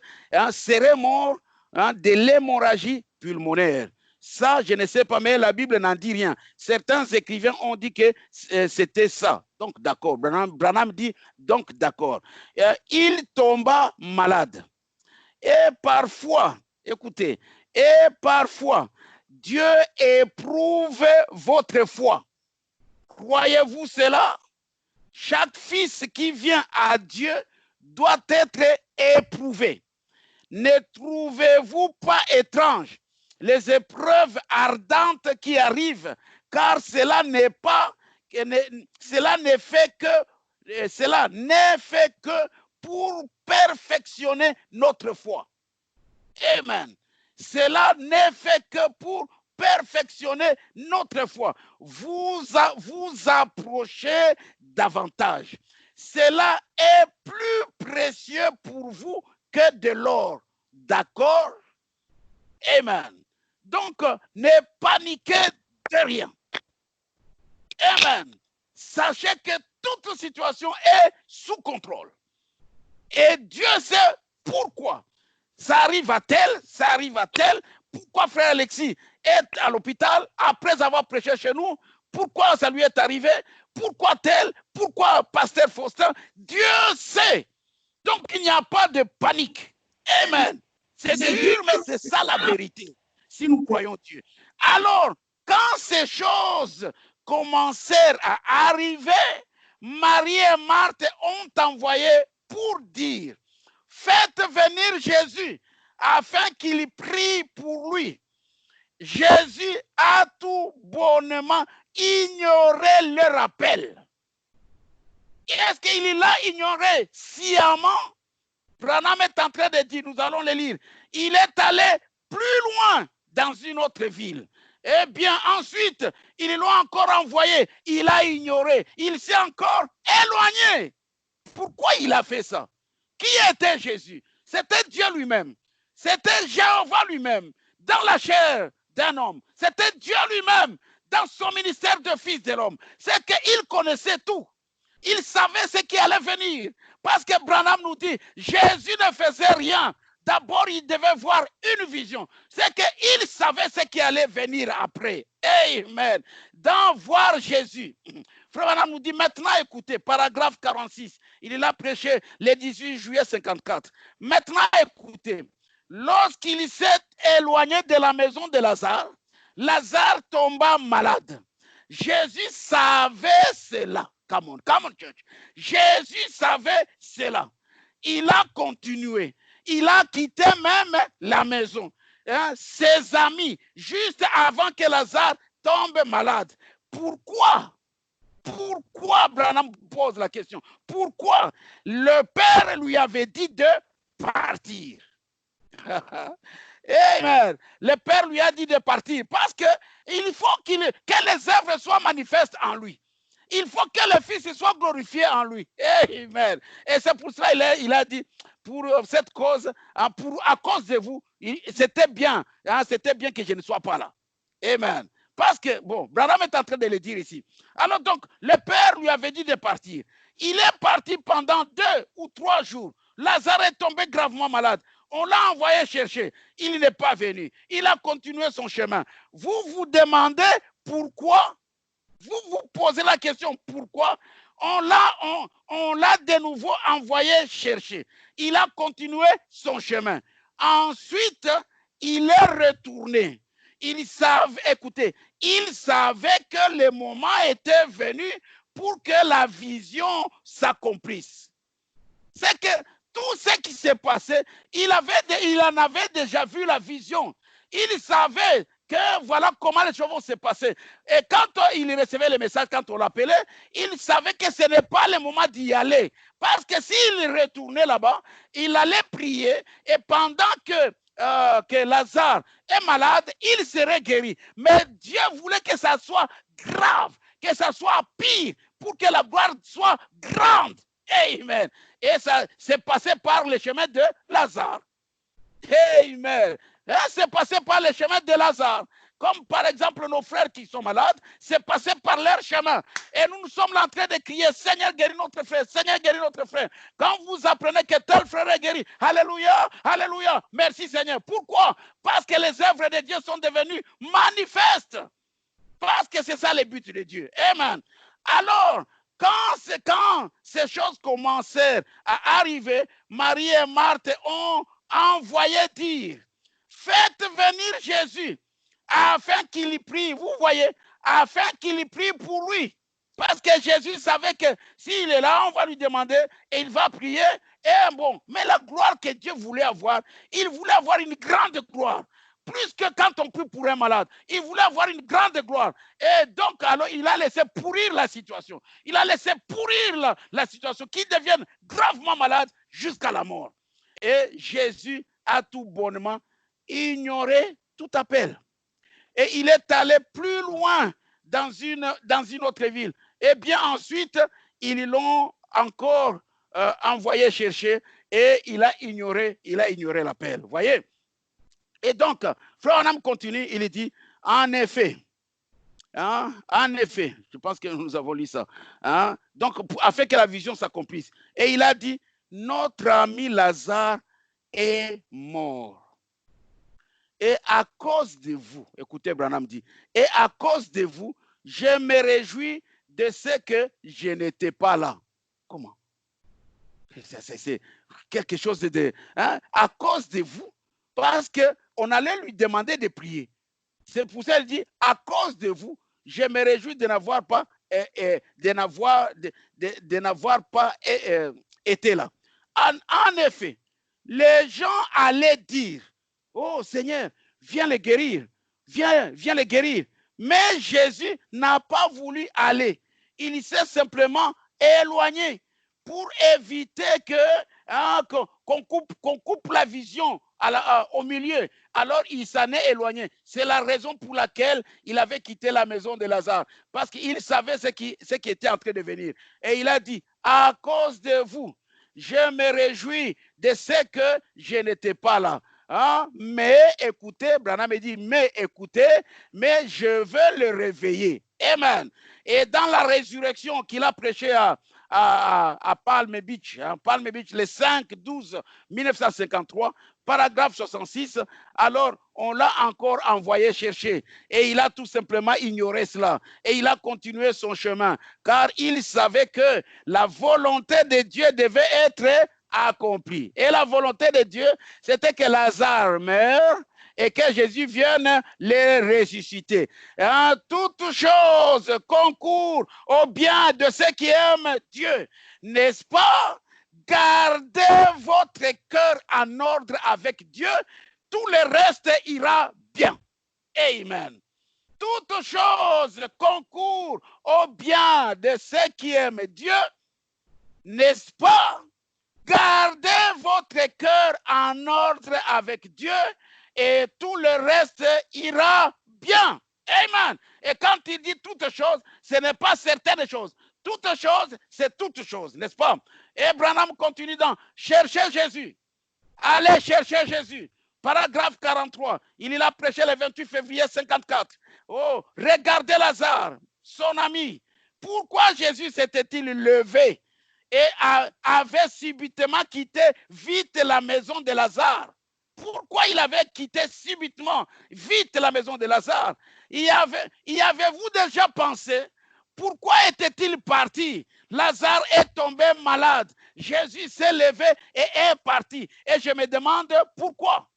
serait mort de l'hémorragie pulmonaire. Ça, je ne sais pas, mais la Bible n'en dit rien. Certains écrivains ont dit que c'était ça. Donc, d'accord. Branham dit, donc, d'accord. Il tomba malade. Et parfois, écoutez, Dieu éprouve votre foi. Croyez-vous cela? Chaque fils qui vient à Dieu doit être éprouvé. Ne trouvez-vous pas étrange les épreuves ardentes qui arrivent, car cela n'est fait que pour perfectionner notre foi. Amen. Cela n'est fait que pour perfectionner notre foi. Vous approchez davantage. Cela est plus précieux pour vous que de l'or. D'accord? Amen. Donc, ne paniquez de rien. Amen. Sachez que toute situation est sous contrôle. Et Dieu sait pourquoi. Ça arrive à tel. Pourquoi frère Alexis est à l'hôpital après avoir prêché chez nous? Pourquoi ça lui est arrivé? Pourquoi tel? Pourquoi pasteur Faustin? Dieu sait. Donc il n'y a pas de panique. Amen. C'est dur, mais c'est ça la vérité. Si nous croyons Dieu. Alors, quand ces choses commencèrent à arriver, Marie et Marthe ont envoyé pour dire: faites venir Jésus afin qu'il prie pour lui. Jésus a tout bonnement ignoré leur appel. Est-ce qu'il l'a ignoré sciemment? Branham est en train de dire, nous allons le lire, il est allé plus loin dans une autre ville. Eh bien, ensuite, ils l'ont encore envoyé, il a ignoré, il s'est encore éloigné. Pourquoi il a fait ça? Qui était Jésus? C'était Dieu lui-même. C'était Jéhovah lui-même, dans la chair d'un homme. C'était Dieu lui-même, dans son ministère de fils de l'homme. C'est qu'il connaissait tout. Il savait ce qui allait venir. Parce que Branham nous dit, Jésus ne faisait rien. D'abord, il devait voir une vision. C'est qu'il savait ce qui allait venir après. Amen. Dans voir Jésus. Frère Branham nous dit, maintenant écoutez, paragraphe 46. Il l'a prêché le 18 juillet 54. Maintenant écoutez. Lorsqu'il s'est éloigné de la maison de Lazare, Lazare tomba malade. Jésus savait cela. Come on, church. Jésus savait cela. Il a continué. Il a quitté même la maison. Ses amis, juste avant que Lazare tombe malade. Pourquoi? Pourquoi, Branham pose la question, pourquoi le père lui avait dit de partir? Amen. Le père lui a dit de partir parce qu'il faut que les œuvres soient manifestes en lui. Il faut que le Fils soit glorifié en lui. Amen. Et c'est pour cela il a dit, pour cette cause, à cause de vous, c'était bien que je ne sois pas là. Amen. Parce que, bon, Branham est en train de le dire ici. Alors donc, le Père lui avait dit de partir. Il est parti pendant 2 ou 3 jours. Lazare est tombé gravement malade. On l'a envoyé chercher. Il n'est pas venu. Il a continué son chemin. Vous vous demandez pourquoi? Vous vous posez la question pourquoi? On l'a de nouveau envoyé chercher. Il a continué son chemin. Ensuite, il est retourné. Il savait que le moment était venu pour que la vision s'accomplisse. C'est que tout ce qui s'est passé, il en avait déjà vu la vision. Il savait que voilà comment les choses vont se passer. Et quand il recevait le message, quand on l'appelait, il savait que ce n'est pas le moment d'y aller. Parce que s'il retournait là-bas, il allait prier et pendant que Lazare est malade, il serait guéri. Mais Dieu voulait que ça soit grave, que ça soit pire, pour que la gloire soit grande. Amen. Et ça s'est passé par le chemin de Lazare. Amen. C'est passé par le chemin de Lazare. Comme par exemple nos frères qui sont malades, c'est passé par leur chemin. Et nous sommes en train de crier, Seigneur guéris notre frère, Seigneur guéris notre frère. Quand vous apprenez que tel frère est guéri, alléluia, alléluia, merci Seigneur. Pourquoi? Parce que les œuvres de Dieu sont devenues manifestes. Parce que c'est ça le but de Dieu. Amen. Alors, quand ces choses commencèrent à arriver, Marie et Marthe ont envoyé dire, faites venir Jésus afin qu'il y prie. Vous voyez, afin qu'il y prie pour lui. Parce que Jésus savait que s'il est là, on va lui demander et il va prier. Et bon, mais la gloire que Dieu voulait avoir, il voulait avoir une grande gloire. Plus que quand on prie pour un malade. Il voulait avoir une grande gloire. Et donc, alors, il a laissé pourrir la situation. Il a laissé pourrir la situation, qu'il devienne gravement malade jusqu'à la mort. Et Jésus a tout bonnement ignoré tout appel. Et il est allé plus loin dans une autre ville. Et bien ensuite, ils l'ont encore envoyé chercher et il a ignoré l'appel. Vous voyez? Et donc, Frère Branham continue, il dit, en effet, je pense que nous avons lu ça, donc afin que la vision s'accomplisse. Et il a dit, notre ami Lazare est mort. Et à cause de vous, écoutez, Branham dit, et à cause de vous, je me réjouis de ce que je n'étais pas là. Comment? C'est quelque chose de... à cause de vous, parce qu'on allait lui demander de prier. C'est pour ça qu'il dit, à cause de vous, je me réjouis de n'avoir pas, été là. En effet, les gens allaient dire, oh Seigneur, viens les guérir, viens les guérir. Mais Jésus n'a pas voulu aller. Il s'est simplement éloigné pour éviter qu'on coupe la vision au milieu. Alors, il s'en est éloigné. C'est la raison pour laquelle il avait quitté la maison de Lazare. Parce qu'il savait ce qui était en train de venir. Et il a dit, à cause de vous, je me réjouis de ce que je n'étais pas là. Mais écoutez, Branham dit, mais je veux le réveiller. Amen. Et dans la résurrection qu'il a prêché à Palm Beach, le 5/12/1953, paragraphe 66, alors on l'a encore envoyé chercher et il a tout simplement ignoré cela et il a continué son chemin car il savait que la volonté de Dieu devait être accomplie. Et la volonté de Dieu, c'était que Lazare meure et que Jésus vienne les ressusciter. Toute chose concourt au bien de ceux qui aiment Dieu, n'est-ce pas? Gardez votre cœur en ordre avec Dieu, tout le reste ira bien. Amen. Toute chose concourt au bien de ceux qui aiment Dieu, n'est-ce pas? Gardez votre cœur en ordre avec Dieu et tout le reste ira bien. Amen. Et quand il dit toutes choses, ce n'est pas certaines choses. toute chose, c'est toute chose, n'est-ce pas? Et Branham continue dans « Cherchez Jésus ». Allez chercher Jésus. Paragraphe 43. Il a prêché le 28 février 54. Oh, regardez Lazare, son ami. Pourquoi Jésus s'était-il levé et avait subitement quitté vite la maison de Lazare? Pourquoi il avait quitté subitement vite la maison de Lazare? Y avez-vous déjà pensé? Pourquoi était-il parti? Lazare est tombé malade. Jésus s'est levé et est parti. Et je me demande pourquoi.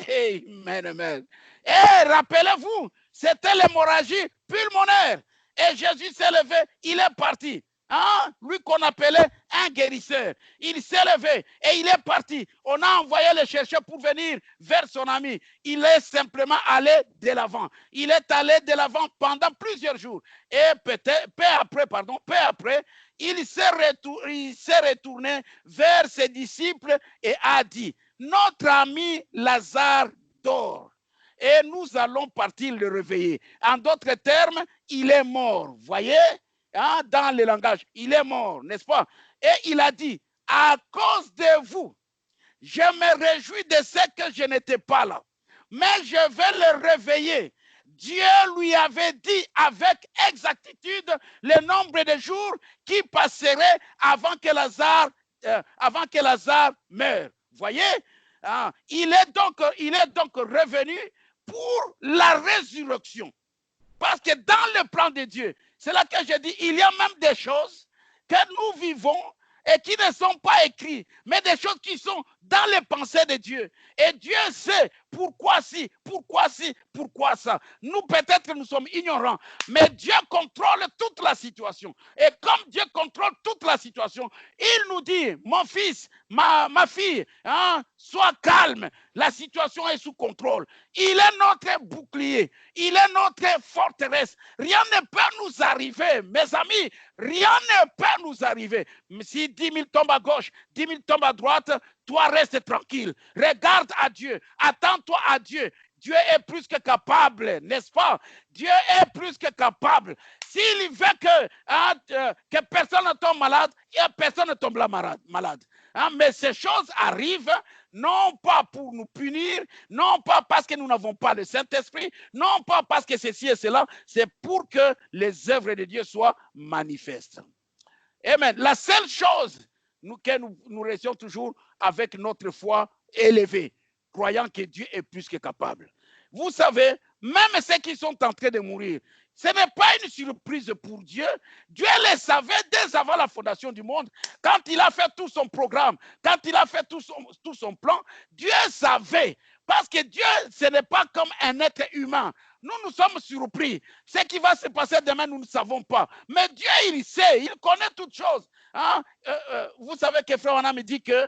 Amen, amen. Et rappelez-vous, c'était l'hémorragie pulmonaire. Et Jésus s'est levé, il est parti. Hein? Lui qu'on appelait un guérisseur. Il s'est levé et il est parti. On a envoyé le chercher pour venir vers son ami. Il est simplement allé de l'avant. Il est allé de l'avant pendant plusieurs jours. Et peut-être, peu après, il s'est retourné vers ses disciples et a dit, notre ami Lazare dort et nous allons partir le réveiller. En d'autres termes, il est mort. Voyez? Hein, dans le langage, il est mort, n'est-ce pas? Et il a dit, à cause de vous, je me réjouis de ce que je n'étais pas là, mais je vais le réveiller. Dieu lui avait dit avec exactitude le nombre de jours qui passeraient avant que Lazare meure. Voyez? Hein, il est donc revenu pour la résurrection. Parce que dans le plan de Dieu, c'est là que je dis, il y a même des choses que nous vivons et qui ne sont pas écrites, mais des choses qui sont dans les pensées de Dieu. Et Dieu sait pourquoi si, pourquoi si, pourquoi ça. Nous, peut-être, nous sommes ignorants, mais Dieu contrôle toute la situation. Et comme Dieu contrôle toute la situation, il nous dit, mon fils, ma fille, hein, sois calme, la situation est sous contrôle. Il est notre bouclier, il est notre forteresse. Rien ne peut nous arriver, mes amis, rien ne peut nous arriver. Si 10 000 tombent à gauche, 10 000 tombent à droite, toi reste tranquille. Regarde à Dieu, attends-toi à Dieu. Dieu est plus que capable, n'est-ce pas? Dieu est plus que capable. S'il veut que personne ne tombe malade, personne ne tombera malade. Hein? Mais ces choses arrivent non pas pour nous punir, non pas parce que nous n'avons pas le Saint-Esprit, non pas parce que ceci et cela, c'est pour que les œuvres de Dieu soient manifestes. Amen. La seule chose que nous restions toujours avec notre foi élevée, croyant que Dieu est plus que capable. Vous savez, même ceux qui sont en train de mourir, ce n'est pas une surprise pour Dieu. Dieu les savait dès avant la fondation du monde. Quand il a fait tout son programme, quand il a fait tout son plan, Dieu savait. Parce que Dieu, ce n'est pas comme un être humain. Nous sommes surpris. Ce qui va se passer demain, nous ne savons pas. Mais Dieu, il sait, il connaît toutes choses. Hein? Vous savez que Frère Wana me dit que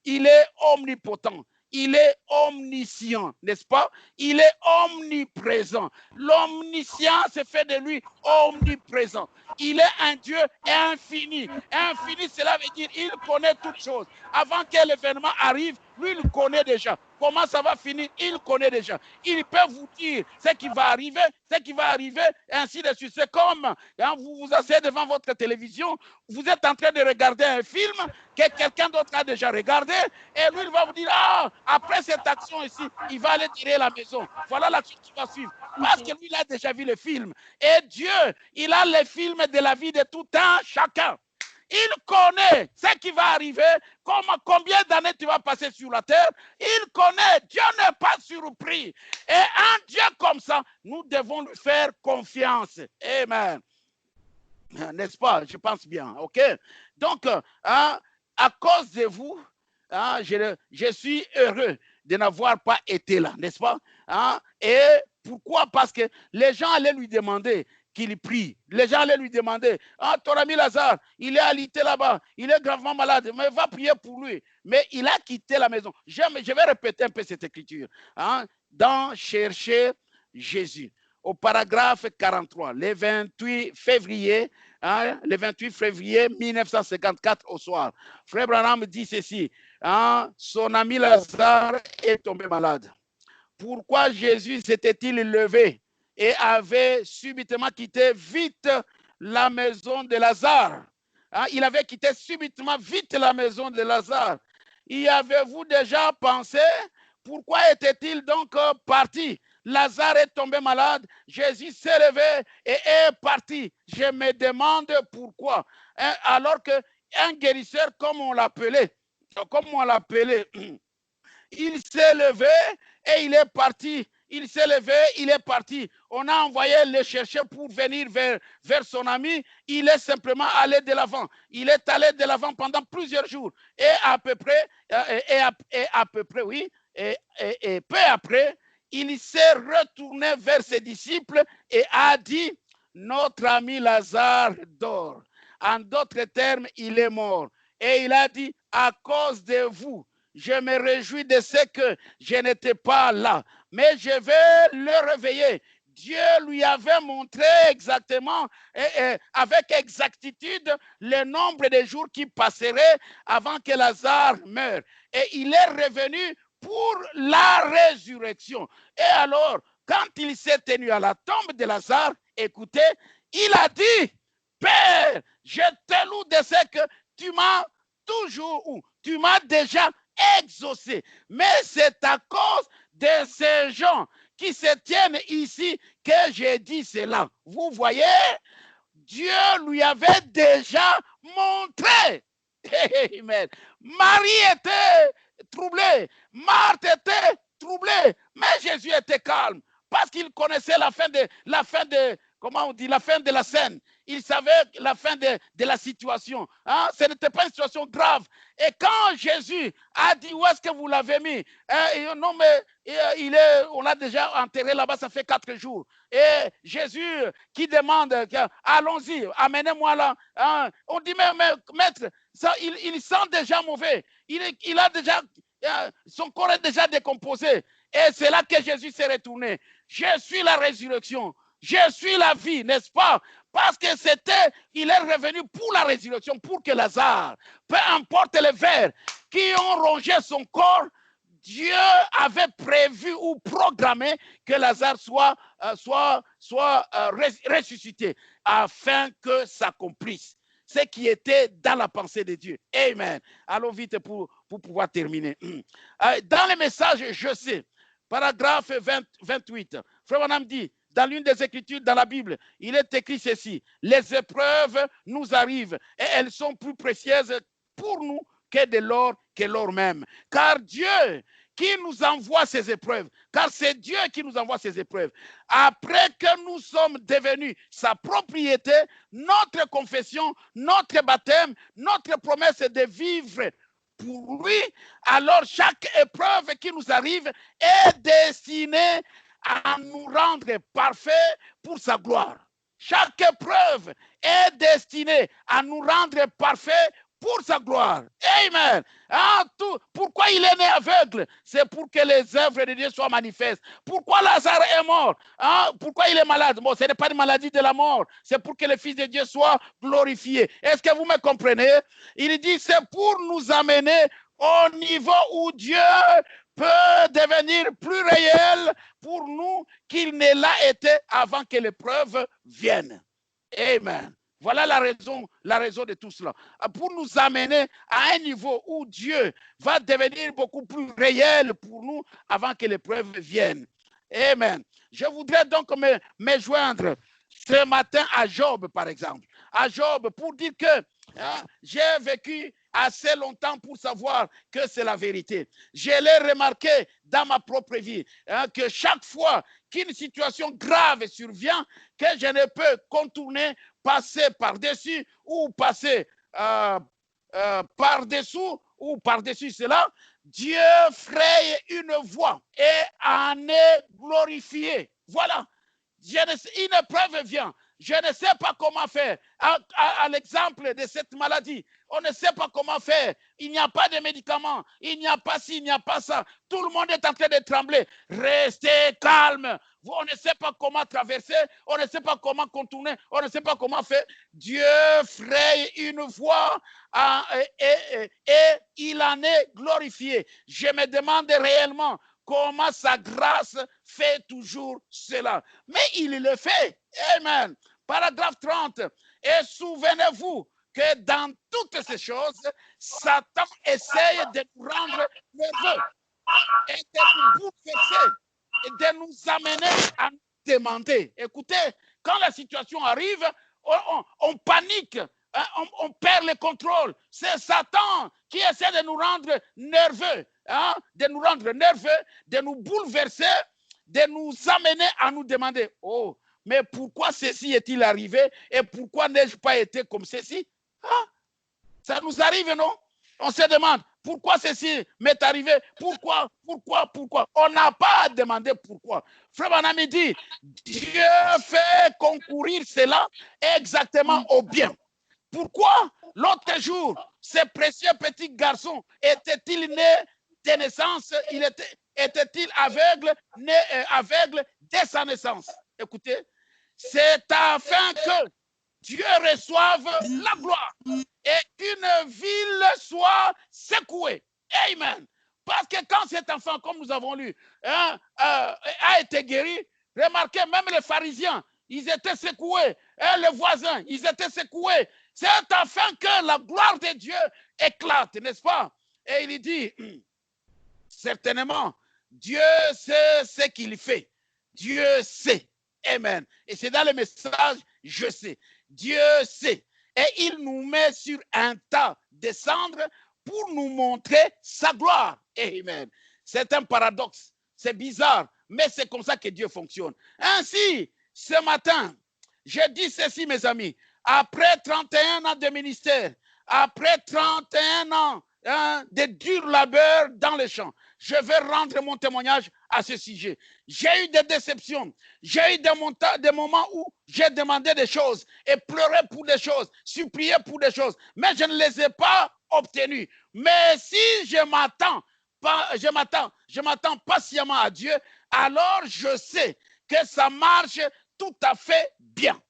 il est omnipotent. Il est omniscient, n'est-ce pas? Il est omniprésent. L'omniscience fait de lui omniprésent. Il est un Dieu infini. Infini, cela veut dire qu'il connaît toutes choses. Avant que l'événement arrive, lui, il connaît déjà. Comment ça va finir, il connaît déjà. Il peut vous dire ce qui va arriver, ainsi de suite. C'est comme hein, vous vous asseyez devant votre télévision, vous êtes en train de regarder un film que quelqu'un d'autre a déjà regardé, et lui, il va vous dire, ah, après cette action ici, il va aller tirer la maison. Voilà l'action qui va suivre. Parce que lui, il a déjà vu le film. Et Dieu, il a les films de la vie de tout un chacun. Il connaît ce qui va arriver, combien d'années tu vas passer sur la terre. Il connaît, Dieu n'est pas surpris. Et un Dieu comme ça, nous devons lui faire confiance. Amen. N'est-ce pas? Je pense bien, ok? Donc, à cause de vous, je suis heureux de n'avoir pas été là, n'est-ce pas? Et pourquoi? Parce que les gens allaient lui demander qu'il prie. Les gens allaient lui demander, ton ami Lazare, il est alité là-bas, il est gravement malade, mais va prier pour lui. Mais il a quitté la maison. Je vais répéter un peu cette écriture. Dans Chercher Jésus, au paragraphe 43, le 28 février 1954 au soir, Frère Branham dit ceci, son ami Lazare est tombé malade. Pourquoi Jésus s'était-il levé et avait subitement quitté vite la maison de Lazare. Hein, il avait quitté subitement vite la maison de Lazare. Y avez-vous déjà pensé? Pourquoi était-il donc parti? Lazare est tombé malade, Jésus s'est levé et est parti. Je me demande pourquoi. Hein, alors qu'un guérisseur, comme on l'appelait, il s'est levé et il est parti. Il s'est levé, il est parti. On a envoyé le chercher pour venir vers son ami. Il est simplement allé de l'avant. Il est allé de l'avant pendant plusieurs jours. Et à peu près, et peu après, il s'est retourné vers ses disciples et a dit, notre ami Lazare dort. En d'autres termes, il est mort. Et il a dit, à cause de vous, je me réjouis de ce que je n'étais pas là, mais je vais le réveiller. Dieu lui avait montré exactement, avec exactitude, le nombre de jours qui passeraient avant que Lazare meure. Et il est revenu pour la résurrection. Et alors, quand il s'est tenu à la tombe de Lazare, écoutez, il a dit, Père, je te loue de ce que tu m'as toujours, tu m'as déjà exaucé. Mais c'est à cause de ces gens qui se tiennent ici que j'ai dit cela. Vous voyez, Dieu lui avait déjà montré. Amen. Marie était troublée, Marthe était troublée, mais Jésus était calme parce qu'il connaissait la fin de, comment on dit, la fin de la scène. Il savait la fin de la situation. Hein? Ce n'était pas une situation grave. Et quand Jésus a dit, où est-ce que vous l'avez mis? Non, mais on l'a déjà enterré là-bas, ça fait 4 jours. Et Jésus qui demande, allons-y, amenez-moi là. Hein? On dit, mais maître, ça, il sent déjà mauvais. Il a déjà, son corps est déjà décomposé. Et c'est là que Jésus s'est retourné. Je suis la résurrection. Je suis la vie, n'est-ce pas? Parce que il est revenu pour la résurrection, pour que Lazare, peu importe les vers qui ont rongé son corps, Dieu avait prévu ou programmé que Lazare soit ressuscité afin que s'accomplisse ce qui était dans la pensée de Dieu. Amen. Allons vite pour pouvoir terminer. Dans le message, je sais, paragraphe 28, Frère Branham dit, dans l'une des Écritures dans la Bible, il est écrit ceci, les épreuves nous arrivent et elles sont plus précieuses pour nous que de l'or, que l'or même. Car Dieu qui nous envoie ces épreuves, car c'est Dieu qui nous envoie ces épreuves. Après que nous sommes devenus sa propriété, notre confession, notre baptême, notre promesse de vivre pour lui, alors chaque épreuve qui nous arrive est destinée à nous rendre parfaits pour sa gloire. Chaque épreuve est destinée à nous rendre parfaits pour sa gloire. Amen. Ah, pourquoi il est né aveugle? C'est pour que les œuvres de Dieu soient manifestes. Pourquoi Lazare est mort? Ah, pourquoi il est malade? Bon, ce n'est pas une maladie de la mort. C'est pour que le Fils de Dieu soit glorifié. Est-ce que vous me comprenez? Il dit, c'est pour nous amener au niveau où Dieu peut devenir plus réel pour nous qu'il ne l'a été avant que l'épreuve vienne. Amen. Voilà la raison de tout cela. Pour nous amener à un niveau où Dieu va devenir beaucoup plus réel pour nous avant que l'épreuve vienne. Amen. Je voudrais donc me joindre ce matin à Job, par exemple. À Job, pour dire que j'ai vécu assez longtemps pour savoir que c'est la vérité. Je l'ai remarqué dans ma propre vie, que chaque fois qu'une situation grave survient, que je ne peux contourner, passer par-dessus ou passer par-dessous ou par-dessus cela, Dieu fraye une voie et en est glorifié. Voilà. Une épreuve vient. Je ne sais pas comment faire. À l'exemple de cette maladie, on ne sait pas comment faire. Il n'y a pas de médicaments. Il n'y a pas ci, il n'y a pas ça. Tout le monde est en train de trembler. Restez calme. On ne sait pas comment traverser. On ne sait pas comment contourner. On ne sait pas comment faire. Dieu fraye une voie et il en est glorifié. Je me demande réellement comment sa grâce fait toujours cela. Mais il le fait. Amen. Paragraphe 30. Et souvenez-vous que dans toutes ces choses, Satan essaye de nous rendre nerveux et de nous bouleverser et de nous amener à nous demander. Écoutez, quand la situation arrive, on panique, hein, on perd le contrôle. C'est Satan qui essaie de nous rendre nerveux, hein, de nous rendre nerveux, de nous bouleverser, de nous amener à nous demander, oh, mais pourquoi ceci est-il arrivé et pourquoi n'ai-je pas été comme ceci? Hein? Ça nous arrive, non? On se demande, pourquoi ceci m'est arrivé? Pourquoi? On n'a pas à demander pourquoi. Frère Branham dit, Dieu fait concourir cela exactement au bien. Pourquoi l'autre jour, ce précieux petit garçon était-il né de naissance? Était-il aveugle, né aveugle dès sa naissance? Écoutez, c'est afin que Dieu reçoive la gloire et qu'une ville soit secouée. Amen. Parce que quand cet enfant, comme nous avons lu, hein, a été guéri, remarquez, même les pharisiens, ils étaient secoués. Hein, les voisins, ils étaient secoués. C'est afin que la gloire de Dieu éclate, n'est-ce pas? Et il dit, certainement, Dieu sait ce qu'il fait. Dieu sait. Amen. Et c'est dans le message, je sais. Dieu sait. Et il nous met sur un tas de cendres pour nous montrer sa gloire. Amen. C'est un paradoxe. C'est bizarre, mais c'est comme ça que Dieu fonctionne. Ainsi, ce matin, je dis ceci, mes amis. Après 31 ans de ministère, après 31 ans de dur labeur dans les champs, je vais rendre mon témoignage à ce sujet. J'ai eu des déceptions. J'ai eu des moments où j'ai demandé des choses et pleuré pour des choses, supplié pour des choses, mais je ne les ai pas obtenues. Mais si je m'attends patiemment à Dieu, alors je sais que ça marche tout à fait bien.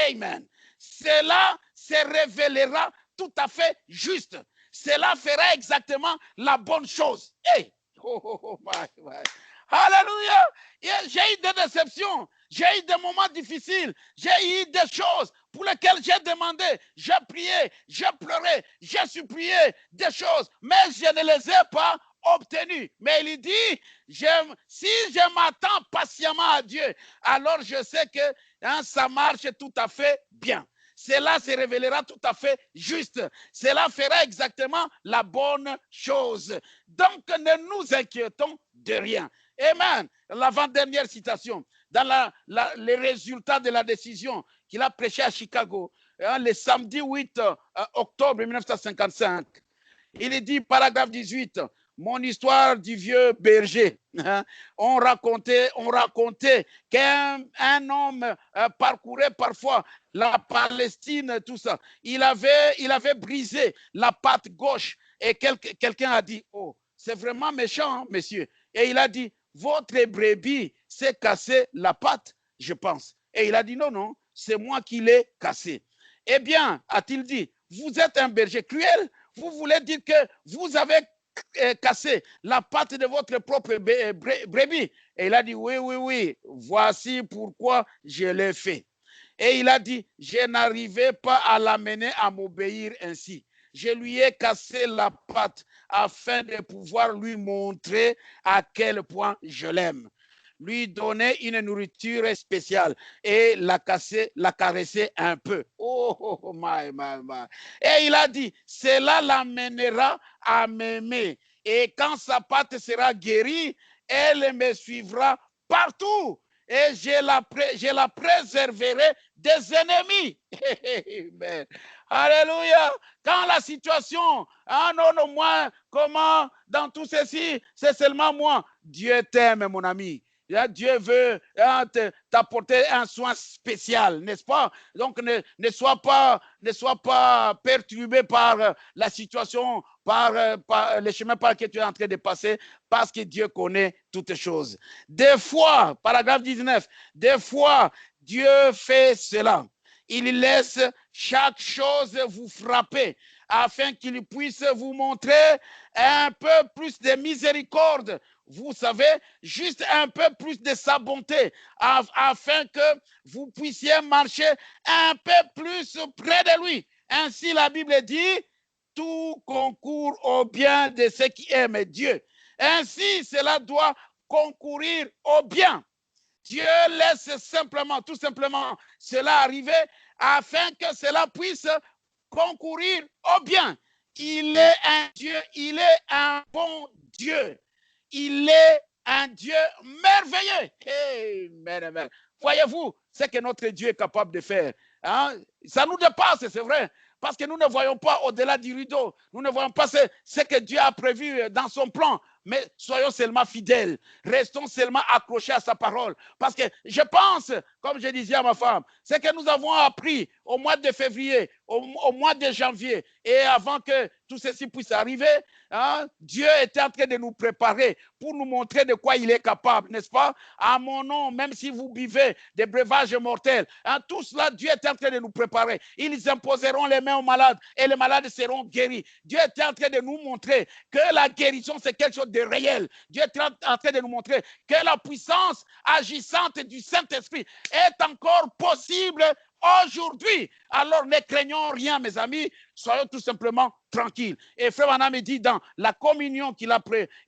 Amen. Cela se révélera tout à fait juste. Cela fera exactement la bonne chose. Hey! Oh, my. Alléluia. J'ai eu des déceptions. J'ai eu des moments difficiles. J'ai eu des choses pour lesquelles j'ai demandé, j'ai prié, j'ai pleuré, j'ai supplié des choses, mais je ne les ai pas obtenues. Mais il dit, si je m'attends patiemment à Dieu, alors je sais que ça marche tout à fait bien. Cela se révélera tout à fait juste. Cela fera exactement la bonne chose. Donc, ne nous inquiétons de rien. Amen. L'avant-dernière citation, dans les résultats de la décision qu'il a prêchée à Chicago, le samedi 8 octobre 1955. Il dit, paragraphe 18, mon histoire du vieux berger. On racontait qu'un homme parcourait parfois la Palestine, tout ça. Il avait brisé la patte gauche et quelqu'un a dit, oh, c'est vraiment méchant, hein, monsieur. Et il a dit, votre brebis s'est cassé la patte, je pense. Et il a dit, non, c'est moi qui l'ai cassé. Eh bien, a-t-il dit, vous êtes un berger cruel? Vous voulez dire que vous avez cassé la patte de votre propre brebis? Et il a dit, oui, voici pourquoi je l'ai fait. Et il a dit, je n'arrivais pas à l'amener à m'obéir ainsi. Je lui ai cassé la patte afin de pouvoir lui montrer à quel point je l'aime. Lui donner une nourriture spéciale et la caresser un peu. Oh, my. Et il a dit, cela l'amènera à m'aimer. Et quand sa patte sera guérie, elle me suivra partout. Et je la préserverai des ennemis. Amen. Alléluia. Quand la situation, non, moi, comment, dans tout ceci, c'est seulement moi. Dieu t'aime, mon ami. Dieu veut t'apporter un soin spécial, n'est-ce pas? Donc, ne sois pas perturbé par la situation, par les chemins par lesquels tu es en train de passer, parce que Dieu connaît toutes choses. Des fois, paragraphe 19, des fois, Dieu fait cela. il laisse chaque chose vous frapper, afin qu'il puisse vous montrer un peu plus de miséricorde. Vous savez, juste un peu plus de sa bonté, afin que vous puissiez marcher un peu plus près de lui. Ainsi, la Bible dit, tout concourt au bien de ceux qui aiment Dieu. Ainsi, cela doit concourir au bien. Dieu laisse simplement, tout simplement, cela arriver afin que cela puisse concourir au bien. Il est un Dieu, il est un bon Dieu. Il est un Dieu merveilleux. Amen, amen. Voyez-vous ce que notre Dieu est capable de faire. Hein? Ça nous dépasse, c'est vrai. Parce que nous ne voyons pas au-delà du rideau. Nous ne voyons pas ce que Dieu a prévu dans son plan. Mais soyons seulement fidèles. Restons seulement accrochés à sa parole. Parce que je pense, comme je disais à ma femme, c'est que nous avons appris au mois de février, au mois de janvier, et avant que tout ceci puisse arriver, hein, Dieu était en train de nous préparer pour nous montrer de quoi il est capable, n'est-ce pas? À mon nom, même si vous buvez des breuvages mortels, hein, tout cela, Dieu est en train de nous préparer. Ils imposeront les mains aux malades et les malades seront guéris. Dieu est en train de nous montrer que la guérison, c'est quelque chose de réel. Dieu est en train de nous montrer que la puissance agissante du Saint-Esprit est encore possible aujourd'hui. Alors ne craignons rien, mes amis, soyons tout simplement tranquilles. Et Frère Branham dit dans la communion qu'il a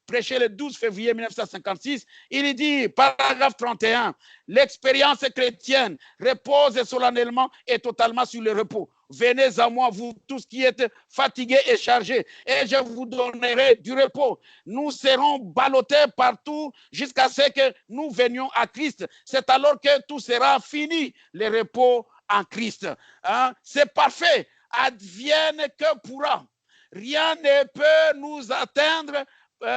prêché le 12 février 1956, il dit, paragraphe 31, l'expérience chrétienne repose solennellement et totalement sur le repos. Venez à moi, vous tous qui êtes fatigués et chargés, et je vous donnerai du repos. Nous serons ballottés partout jusqu'à ce que nous venions à Christ. C'est alors que tout sera fini, le repos en Christ. Hein? C'est parfait. Advienne que pourra. Rien ne peut nous atteindre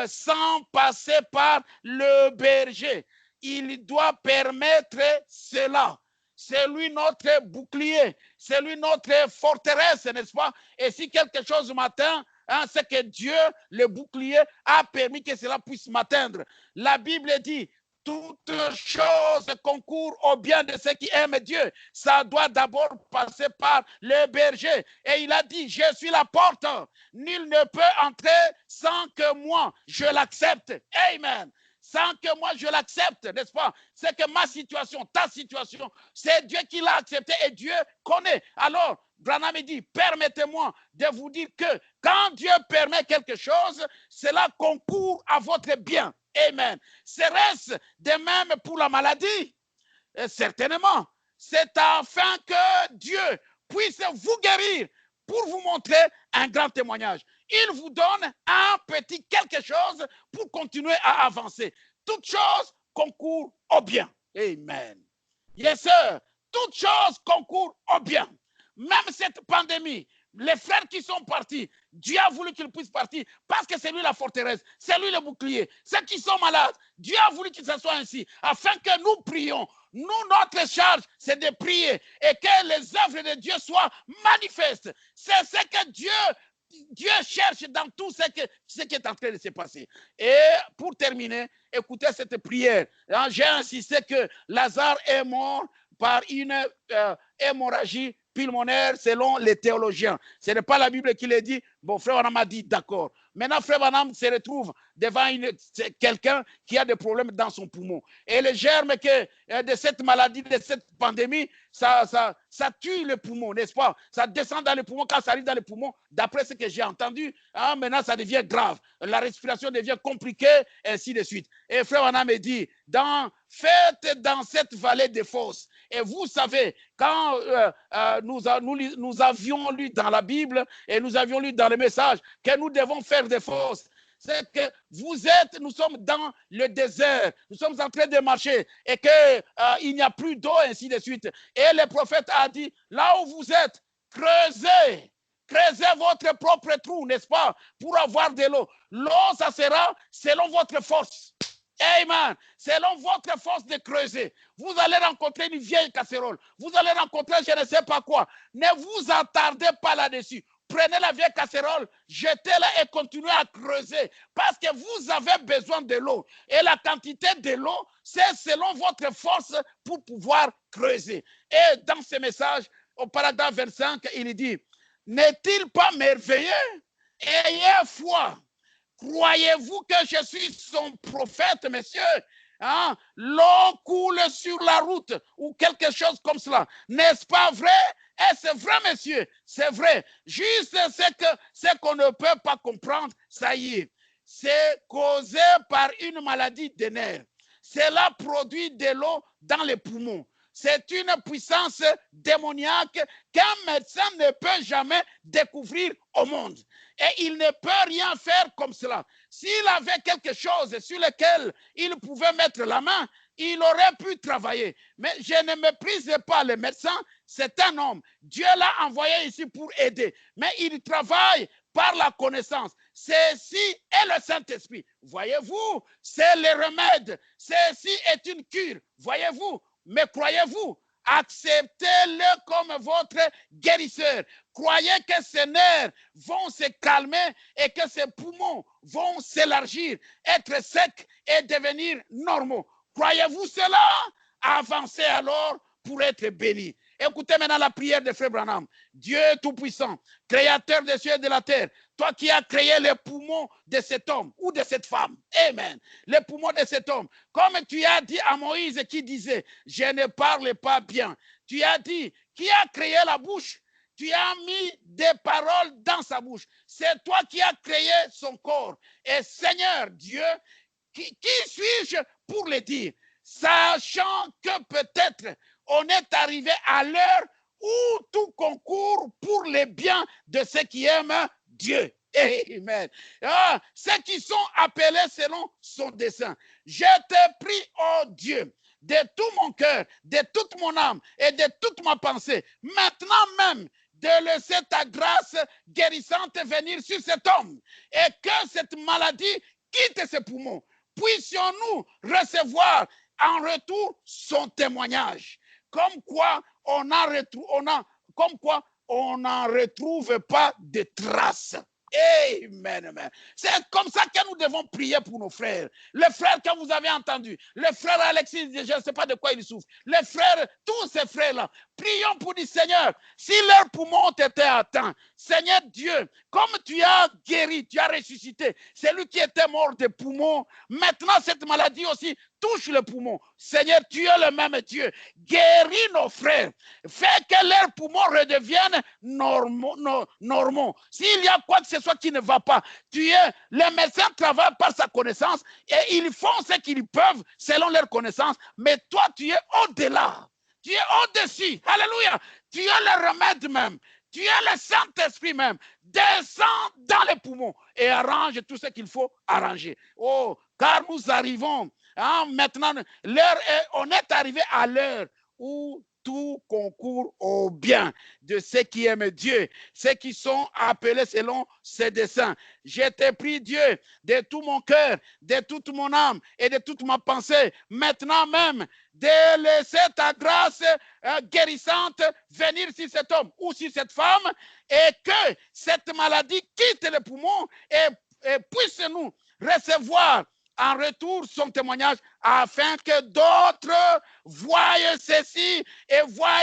sans passer par le berger. Il doit permettre cela. C'est lui notre bouclier, c'est lui notre forteresse, n'est-ce pas? Et si quelque chose m'atteint, hein, c'est que Dieu, le bouclier, a permis que cela puisse m'atteindre. La Bible dit, toute chose concourt au bien de ceux qui aiment Dieu. Ça doit d'abord passer par le berger. Et il a dit, je suis la porte. Nul ne peut entrer sans que moi, je l'accepte. Amen. Sans que moi je l'accepte, n'est-ce pas? C'est que ma situation, ta situation, c'est Dieu qui l'a accepté et Dieu connaît. Alors, Branham dit, permettez-moi de vous dire que quand Dieu permet quelque chose, cela concourt à votre bien. Amen. Serait-ce de même pour la maladie? Certainement. C'est afin que Dieu puisse vous guérir pour vous montrer un grand témoignage. Il vous donne un petit quelque chose pour continuer à avancer. Toute chose concourt au bien. Amen. Yes, sir. Toute chose concourt au bien. Même cette pandémie, les frères qui sont partis, Dieu a voulu qu'ils puissent partir parce que c'est lui la forteresse, c'est lui le bouclier. Ceux qui sont malades, Dieu a voulu que ce soit ainsi, afin que nous prions. Nous, notre charge, c'est de prier et que les œuvres de Dieu soient manifestes. C'est ce que Dieu cherche dans tout ce qui est en train de se passer. Et pour terminer, écoutez cette prière. J'ai insisté que Lazare est mort par une hémorragie pulmonaire selon les théologiens. Ce n'est pas la Bible qui le dit. Bon, Frère Branham a dit d'accord. Maintenant, Frère Branham se retrouve devant quelqu'un qui a des problèmes dans son poumon. Et le germe de cette maladie, de cette pandémie, ça tue le poumon, n'est-ce pas? Ça descend dans le poumon. Quand ça arrive dans le poumon, d'après ce que j'ai entendu, hein, maintenant ça devient grave. La respiration devient compliquée, ainsi de suite. Et Frère Branham me dit, faites dans cette vallée des fosses. Et vous savez, quand nous avions lu dans la Bible et nous avions lu dans le message que nous devons faire des fosses, c'est que nous sommes dans le désert, nous sommes en train de marcher et qu'il n'y a plus d'eau, ainsi de suite. Et le prophète a dit, là où vous êtes, creusez votre propre trou, n'est-ce pas, pour avoir de l'eau. L'eau, ça sera selon votre force. Amen. Selon votre force de creuser, vous allez rencontrer une vieille casserole. Vous allez rencontrer je ne sais pas quoi. Ne vous attardez pas là-dessus. Prenez la vieille casserole, jetez-la et continuez à creuser. Parce que vous avez besoin de l'eau. Et la quantité de l'eau, c'est selon votre force pour pouvoir creuser. Et dans ce message, au paragraphe 25, il dit, n'est-il pas merveilleux? Ayez foi. Croyez-vous que je suis son prophète, messieurs? Hein? L'eau coule sur la route ou quelque chose comme cela. N'est-ce pas vrai? Et c'est vrai, messieurs, c'est vrai. Juste ce qu'on ne peut pas comprendre, ça y est. C'est causé par une maladie des nerfs. Cela produit de l'eau dans les poumons. C'est une puissance démoniaque qu'un médecin ne peut jamais découvrir au monde. Et il ne peut rien faire comme cela. S'il avait quelque chose sur lequel il pouvait mettre la main, il aurait pu travailler. Mais je ne méprise pas le médecin, c'est un homme. Dieu l'a envoyé ici pour aider. Mais il travaille par la connaissance. Ceci est le Saint-Esprit. Voyez-vous, c'est le remède. Ceci est une cure. Voyez-vous, mais croyez-vous, acceptez-le comme votre guérisseur. Croyez que ces nerfs vont se calmer et que ces poumons vont s'élargir, être secs et devenir normaux. Croyez-vous cela? Avancez alors pour être béni. Écoutez maintenant la prière de Frère Branham. Dieu Tout-Puissant, Créateur des cieux et de la terre, toi qui as créé les poumons de cet homme ou de cette femme. Amen. Les poumons de cet homme. Comme tu as dit à Moïse qui disait, je ne parle pas bien. Tu as dit, qui a créé la bouche? Tu as mis des paroles dans sa bouche. C'est toi qui as créé son corps. Et Seigneur Dieu, qui suis-je pour le dire? Sachant que peut-être on est arrivé à l'heure où tout concourt pour le bien de ceux qui aiment Dieu. Amen. Ah, ceux qui sont appelés selon son dessein. Je te prie, oh Dieu, de tout mon cœur, de toute mon âme et de toute ma pensée, maintenant même, de laisser ta grâce guérissante venir sur cet homme et que cette maladie quitte ses poumons. Puissions-nous recevoir en retour son témoignage, comme quoi on n'en retrouve pas de traces. Amen, amen. C'est comme ça que nous devons prier pour nos frères. Les frères que vous avez entendus, les frères Alexis, je ne sais pas de quoi ils souffrent, les frères, tous ces frères-là, prions pour dire, Seigneur, si leurs poumons ont été atteints, Seigneur Dieu, comme tu as guéri, tu as ressuscité, celui qui était mort des poumons, maintenant cette maladie aussi touche le poumon. Seigneur, tu es le même Dieu. Guéris nos frères. Fais que leurs poumons redeviennent normaux. S'il y a quoi que ce soit qui ne va pas, les médecins travaillent par sa connaissance et ils font ce qu'ils peuvent selon leur connaissance. Mais toi, tu es au-delà. Tu es au-dessus. Alléluia. Tu es le remède même. Tu es le Saint-Esprit même. Descends dans les poumons et arrange tout ce qu'il faut arranger. Oh, car nous arrivons. Maintenant, on est arrivé à l'heure où tout concourt au bien de ceux qui aiment Dieu, ceux qui sont appelés selon ses desseins. Je te prie, Dieu, de tout mon cœur, de toute mon âme et de toute ma pensée, maintenant même, de laisser ta grâce guérissante venir sur cet homme ou sur cette femme et que cette maladie quitte les poumons et puisse-nous recevoir en retour son témoignage afin que d'autres voient ceci et voient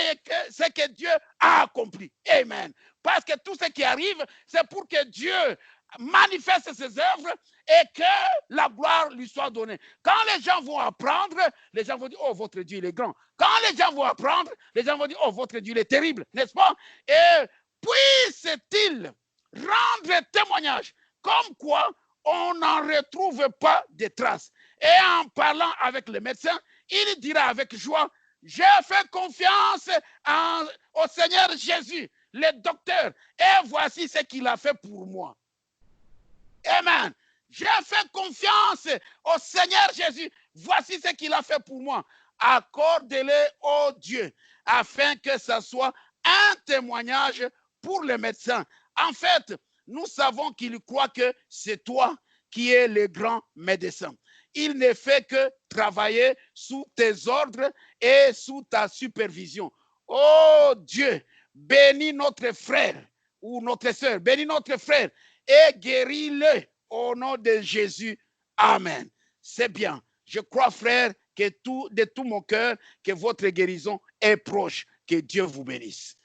ce que Dieu a accompli. Amen. Parce que tout ce qui arrive, c'est pour que Dieu manifeste ses œuvres et que la gloire lui soit donnée. Quand les gens vont apprendre, les gens vont dire, oh, votre Dieu, il est grand. Quand les gens vont apprendre, les gens vont dire, oh, votre Dieu, il est terrible, n'est-ce pas? Et puisse-t-il rendre témoignage comme quoi on n'en retrouve pas de traces. Et en parlant avec le médecin, il dira avec joie, j'ai fait confiance au Seigneur Jésus, le docteur, et voici ce qu'il a fait pour moi. Amen. J'ai fait confiance au Seigneur Jésus, voici ce qu'il a fait pour moi. Accorde-le au Dieu, afin que ce soit un témoignage pour le médecin. En fait, nous savons qu'il croit que c'est toi qui es le grand médecin. Il ne fait que travailler sous tes ordres et sous ta supervision. Oh Dieu, bénis notre frère ou notre soeur, bénis notre frère et guéris-le au nom de Jésus. Amen. C'est bien. Je crois, frère, que de tout mon cœur, que votre guérison est proche. Que Dieu vous bénisse.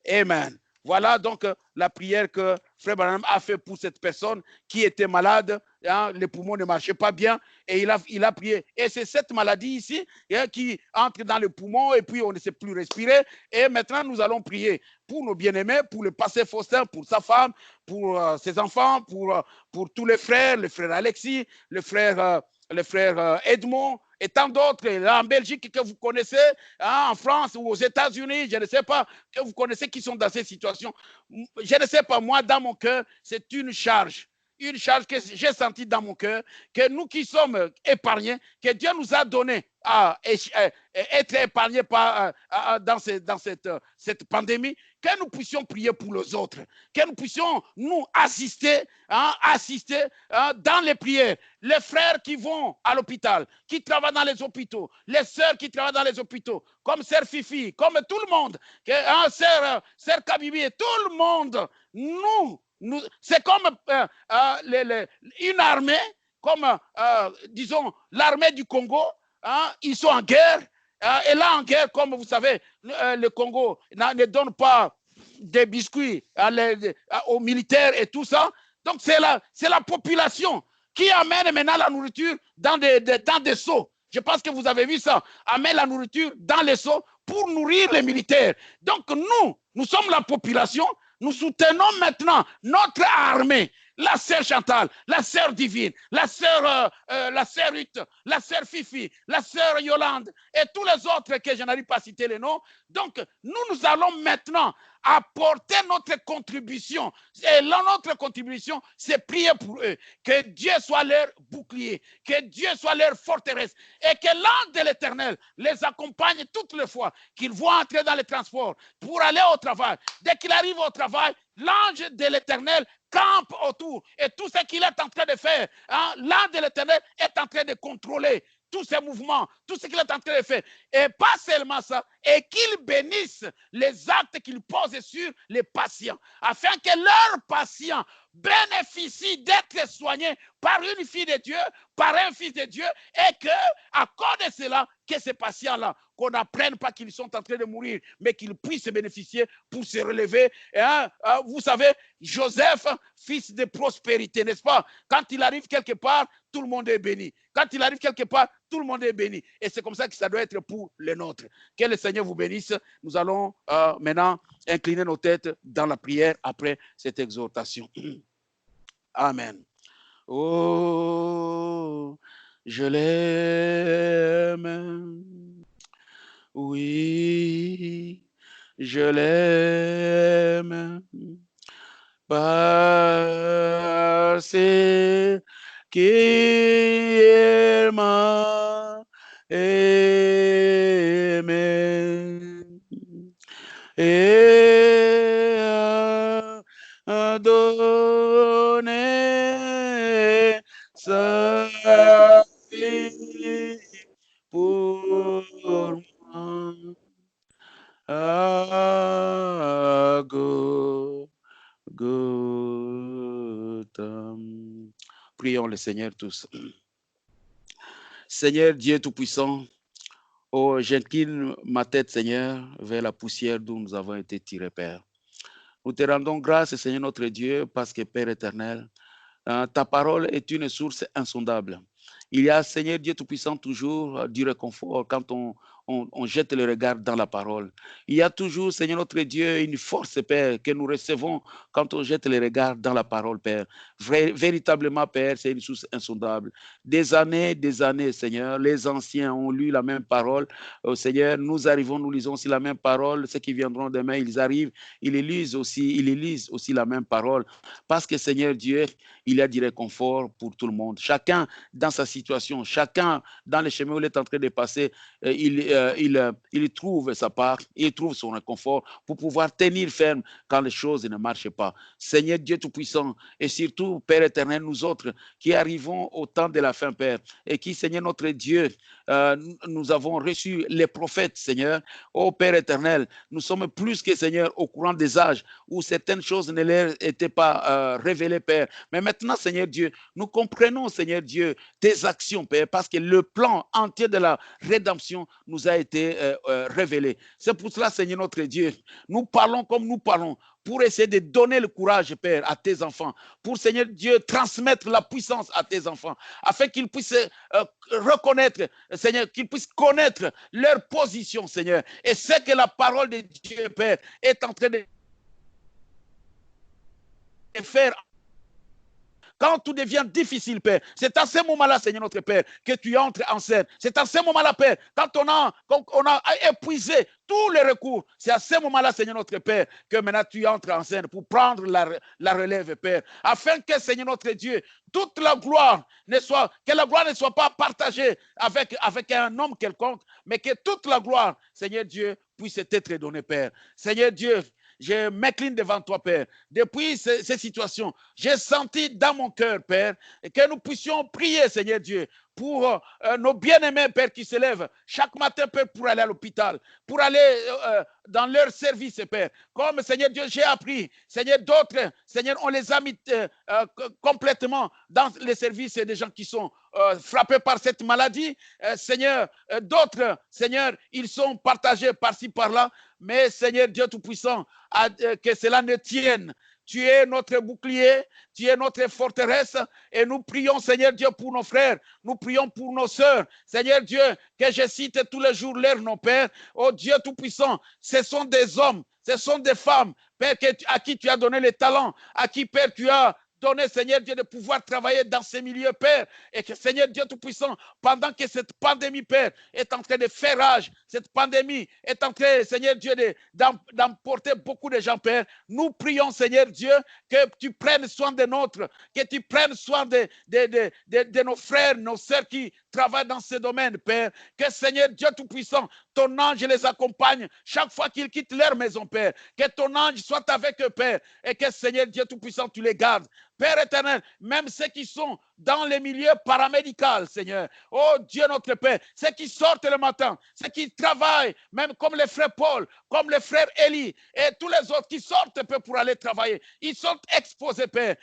Amen. Voilà donc la prière que Frère Branham a fait pour cette personne qui était malade, hein, les poumons ne marchaient pas bien et il a prié. Et c'est cette maladie ici hein, qui entre dans les poumons et puis on ne sait plus respirer. Et maintenant, nous allons prier pour nos bien-aimés, pour le pasteur Faustin, pour sa femme, pour ses enfants, pour tous les frères, le frère Alexis, le frère Edmond, et tant d'autres, là en Belgique que vous connaissez, hein, en France ou aux États-Unis, je ne sais pas, que vous connaissez qui sont dans ces situations. Je ne sais pas, moi, dans mon cœur, c'est une charge que j'ai sentie dans mon cœur, que nous qui sommes épargnés, que Dieu nous a donné à être épargnés dans cette pandémie, que nous puissions prier pour les autres, que nous puissions nous assister dans les prières. Les frères qui vont à l'hôpital, qui travaillent dans les hôpitaux, les sœurs qui travaillent dans les hôpitaux, comme Sœur Fifi, comme tout le monde, Sœur Kabibi, tout le monde, c'est comme une armée, comme disons l'armée du Congo, hein, ils sont en guerre, et là en guerre, comme vous savez, le Congo ne donne pas des biscuits aux militaires et tout ça. Donc c'est la population qui amène maintenant la nourriture dans des seaux. Je pense que vous avez vu ça. Amène la nourriture dans les seaux pour nourrir les militaires. Donc nous sommes la population. Nous soutenons maintenant notre armée, la sœur Chantal, la sœur Divine, la sœur Ruth, la sœur Fifi, la sœur Yolande et tous les autres que je n'arrive pas à citer les noms. Donc, nous allons maintenant apporter notre contribution. Et notre contribution, c'est prier pour eux. Que Dieu soit leur bouclier, que Dieu soit leur forteresse et que l'ange de l'Éternel les accompagne toutes les fois qu'ils vont entrer dans les transports pour aller au travail. Dès qu'il arrive au travail, l'ange de l'Éternel campe autour et tout ce qu'il est en train de faire, hein, l'ange de l'Éternel est en train de contrôler tous ces mouvements, tout ce qu'il est en train de faire. Et pas seulement ça, et qu'il bénisse les actes qu'il pose sur les patients, afin que leurs patients bénéficient d'être soignés par une fille de Dieu, par un fils de Dieu, et que, à cause de cela, que ces patients-là, qu'on n'apprenne pas qu'ils sont en train de mourir, mais qu'ils puissent bénéficier pour se relever. Et, vous savez, Joseph, fils de prospérité, n'est-ce pas? Quand il arrive quelque part, tout le monde est béni. Quand il arrive quelque part, tout le monde est béni. Et c'est comme ça que ça doit être pour les nôtres. Que le Seigneur vous bénisse. Nous allons maintenant incliner nos têtes dans la prière après cette exhortation. Amen. Oh, je l'aime. Oui, je l'aime. Parce qu'il m'a aimé et a donné sa vie pour moi. Ah, prions le Seigneur tous. Seigneur Dieu Tout-Puissant, oh, j'incline ma tête, Seigneur, vers la poussière d'où nous avons été tirés, Père. Nous te rendons grâce, Seigneur notre Dieu, parce que, Père éternel, ta parole est une source insondable. Il y a, Seigneur Dieu Tout-Puissant, toujours du réconfort quand on jette le regard dans la parole. Il y a toujours, Seigneur notre Dieu, une force, Père, que nous recevons quand on jette le regard dans la parole, Père. Véritablement, Père, c'est une source insondable. Des années, Seigneur, les anciens ont lu la même parole. Seigneur, nous arrivons, nous lisons aussi la même parole. Ceux qui viendront demain, ils arrivent, ils lisent aussi la même parole. Parce que, Seigneur Dieu, il y a du réconfort pour tout le monde. Chacun dans sa situation, chacun dans le chemin où il est en train de passer, il trouve sa part, il trouve son réconfort pour pouvoir tenir ferme quand les choses ne marchent pas. Seigneur Dieu Tout-Puissant, et surtout, Père éternel, nous autres qui arrivons au temps de la fin, Père, et qui, Seigneur notre Dieu, nous avons reçu les prophètes, Seigneur. Oh Père éternel, nous sommes plus que, Seigneur, au courant des âges où certaines choses ne leur étaient pas révélées, Père. Mais maintenant, Seigneur Dieu, nous comprenons, Seigneur Dieu, tes actions, Père, parce que le plan entier de la rédemption nous nous a été révélé. C'est pour cela, Seigneur notre Dieu, nous parlons comme nous parlons, pour essayer de donner le courage, Père, à tes enfants, pour, Seigneur Dieu, transmettre la puissance à tes enfants, afin qu'ils puissent reconnaître, Seigneur, qu'ils puissent connaître leur position, Seigneur, et c'est que la parole de Dieu, Père, est en train de faire. Quand tout devient difficile, Père, c'est à ce moment-là, Seigneur notre Père, que tu entres en scène. C'est à ce moment-là, Père, quand on a épuisé tous les recours, c'est à ce moment-là, Seigneur notre Père, que maintenant tu entres en scène pour prendre la relève, Père, afin que, Seigneur notre Dieu, toute la gloire ne soit pas partagée avec un homme quelconque, mais que toute la gloire, Seigneur Dieu, puisse être donnée, Père. Seigneur Dieu, je m'incline devant toi, Père. Depuis ces situations, j'ai senti dans mon cœur, Père, que nous puissions prier, Seigneur Dieu, pour nos bien-aimés, Père, qui se lèvent chaque matin, Père, pour aller à l'hôpital, pour aller dans leur service, Père. Comme, Seigneur Dieu, j'ai appris, Seigneur, d'autres, Seigneur, on les a mis complètement dans les services des gens qui sont frappés par cette maladie. Seigneur, d'autres, Seigneur, ils sont partagés par-ci, par-là. Mais, Seigneur Dieu Tout-Puissant, que cela ne tienne. Tu es notre bouclier, tu es notre forteresse et nous prions, Seigneur Dieu, pour nos frères, nous prions pour nos sœurs. Seigneur Dieu, que je cite tous les jours leur nom, Père. Oh Dieu Tout-Puissant, ce sont des hommes, ce sont des femmes, Père, à qui tu as donné les talents, à qui, Père, tu as donné, Seigneur Dieu, de pouvoir travailler dans ces milieux, Père, et que, Seigneur Dieu Tout-Puissant, pendant que cette pandémie, Père, est en train de faire rage, cette pandémie est en train, Seigneur Dieu, d'emporter beaucoup de gens, Père, nous prions, Seigneur Dieu, que tu prennes soin des nôtres, que tu prennes soin de nos frères, nos sœurs qui travaillent dans ce domaine, Père, que, Seigneur Dieu Tout-Puissant, ton ange les accompagne chaque fois qu'ils quittent leur maison, Père, que ton ange soit avec eux, Père, et que, Seigneur Dieu Tout-Puissant, tu les gardes. Père éternel, même ceux qui sont dans les milieux paramédicaux, Seigneur. Oh Dieu notre Père, ceux qui sortent le matin, ceux qui travaillent, même comme les frères Paul, comme les frères Élie et tous les autres qui sortent, Père, pour aller travailler. Ils sont exposés, Père.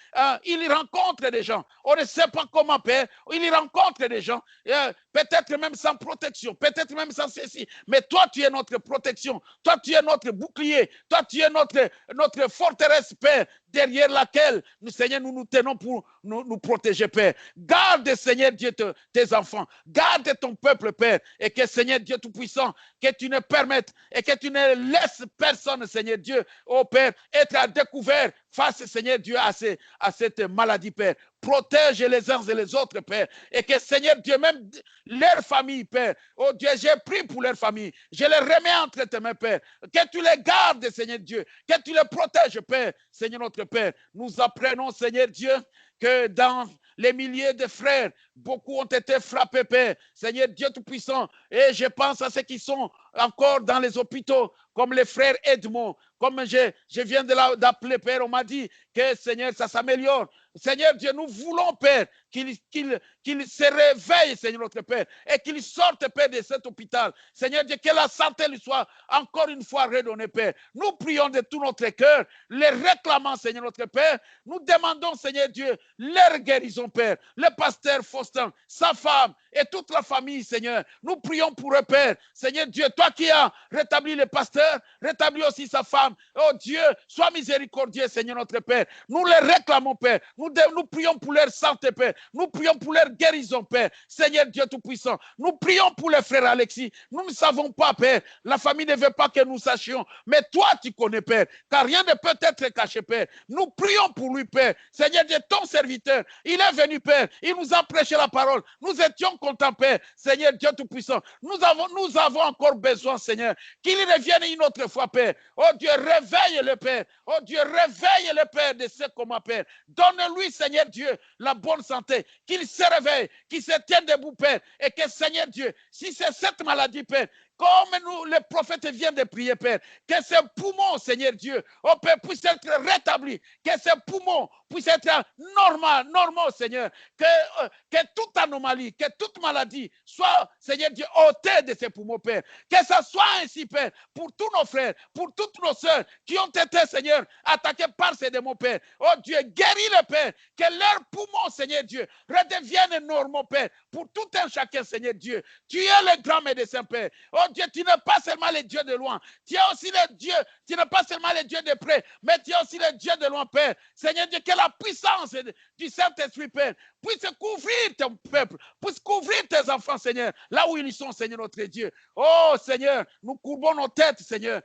Ils rencontrent des gens. On ne sait pas comment, Père. Ils rencontrent des gens. Peut-être même sans protection, peut-être même sans ceci. Mais toi, tu es notre protection. Toi, tu es notre bouclier. Toi, tu es notre forteresse, Père, derrière laquelle, Seigneur, nous tenons pour nous protéger, Père. Garde, Seigneur Dieu, tes enfants. Garde ton peuple, Père. Et que, Seigneur Dieu Tout-Puissant, que tu ne permettes et que tu ne laisses personne, Seigneur Dieu, oh Père, être à découvert face, Seigneur Dieu, à cette maladie, Père. Protège les uns et les autres, Père. Et que, Seigneur Dieu, même leur famille, Père. Oh Dieu, j'ai prié pour leur famille. Je les remets entre tes mains, Père. Que tu les gardes, Seigneur Dieu. Que tu les protèges, Père. Seigneur notre Père, nous apprenons, Seigneur Dieu, que dans les milliers de frères, beaucoup ont été frappés, Père. Seigneur Dieu Tout-Puissant. Et je pense à ceux qui sont encore dans les hôpitaux, comme les frères Edmond. Comme je viens d'appeler, Père, on m'a dit que, Seigneur, ça s'améliore. Seigneur Dieu, nous voulons, Père, qu'il se réveille, Seigneur notre Père, et qu'il sorte, Père, de cet hôpital. Seigneur Dieu, que la santé lui soit encore une fois redonnée, Père. Nous prions de tout notre cœur, les réclamant, Seigneur notre Père. Nous demandons, Seigneur Dieu, leur guérison, Père. Le pasteur Faustin, sa femme et toute la famille, Seigneur. Nous prions pour eux, Père. Seigneur Dieu, toi qui as rétabli le pasteur, rétablis aussi sa femme. Oh Dieu, sois miséricordieux, Seigneur notre Père. Nous les réclamons, Père. Nous prions pour leur santé, Père. Nous prions pour leur guérison, Père. Seigneur Dieu Tout-Puissant. Nous prions pour les frères Alexis. Nous ne savons pas, Père. La famille ne veut pas que nous sachions. Mais toi, tu connais, Père. Car rien ne peut être caché, Père. Nous prions pour lui, Père. Seigneur Dieu, ton serviteur, il est venu, Père. Il nous a prêché la parole. Nous étions contents, Père. Seigneur Dieu Tout-Puissant. Nous avons encore besoin, Seigneur, qu'il revienne une autre fois, Père. Oh Dieu, réveille le Père. Oh Dieu, réveille le Père de ce coma, Père. Donne-lui, Seigneur Dieu, la bonne santé. Qu'il se réveille, qu'il se tienne debout, Père. Et que, Seigneur Dieu, si c'est cette maladie, Père, comme nous, le prophète vient de prier, Père, que ces poumons, Seigneur Dieu, oh Père, puissent être rétablis, que ces poumons puissent être normaux, Seigneur, que toute anomalie, que toute maladie soit, Seigneur Dieu, ôtée de ces poumons, Père. Que ça soit ainsi, Père, pour tous nos frères, pour toutes nos sœurs qui ont été, Seigneur, attaqués par ces démons, Père. Oh Dieu, guéris le Père, que leurs poumons, Seigneur Dieu, redeviennent normaux, Père, pour tout un chacun, Seigneur Dieu. Tu es le grand médecin, Père. Oh Dieu, tu n'es pas seulement le Dieu de loin. Tu es aussi le Dieu, tu n'es pas seulement le Dieu de près, mais tu es aussi le Dieu de loin, Père. Seigneur Dieu, que la puissance du Saint-Esprit, Père, puisse couvrir ton peuple, puisse couvrir tes enfants, Seigneur, là où ils sont, Seigneur notre Dieu. Oh Seigneur, nous courbons nos têtes, Seigneur,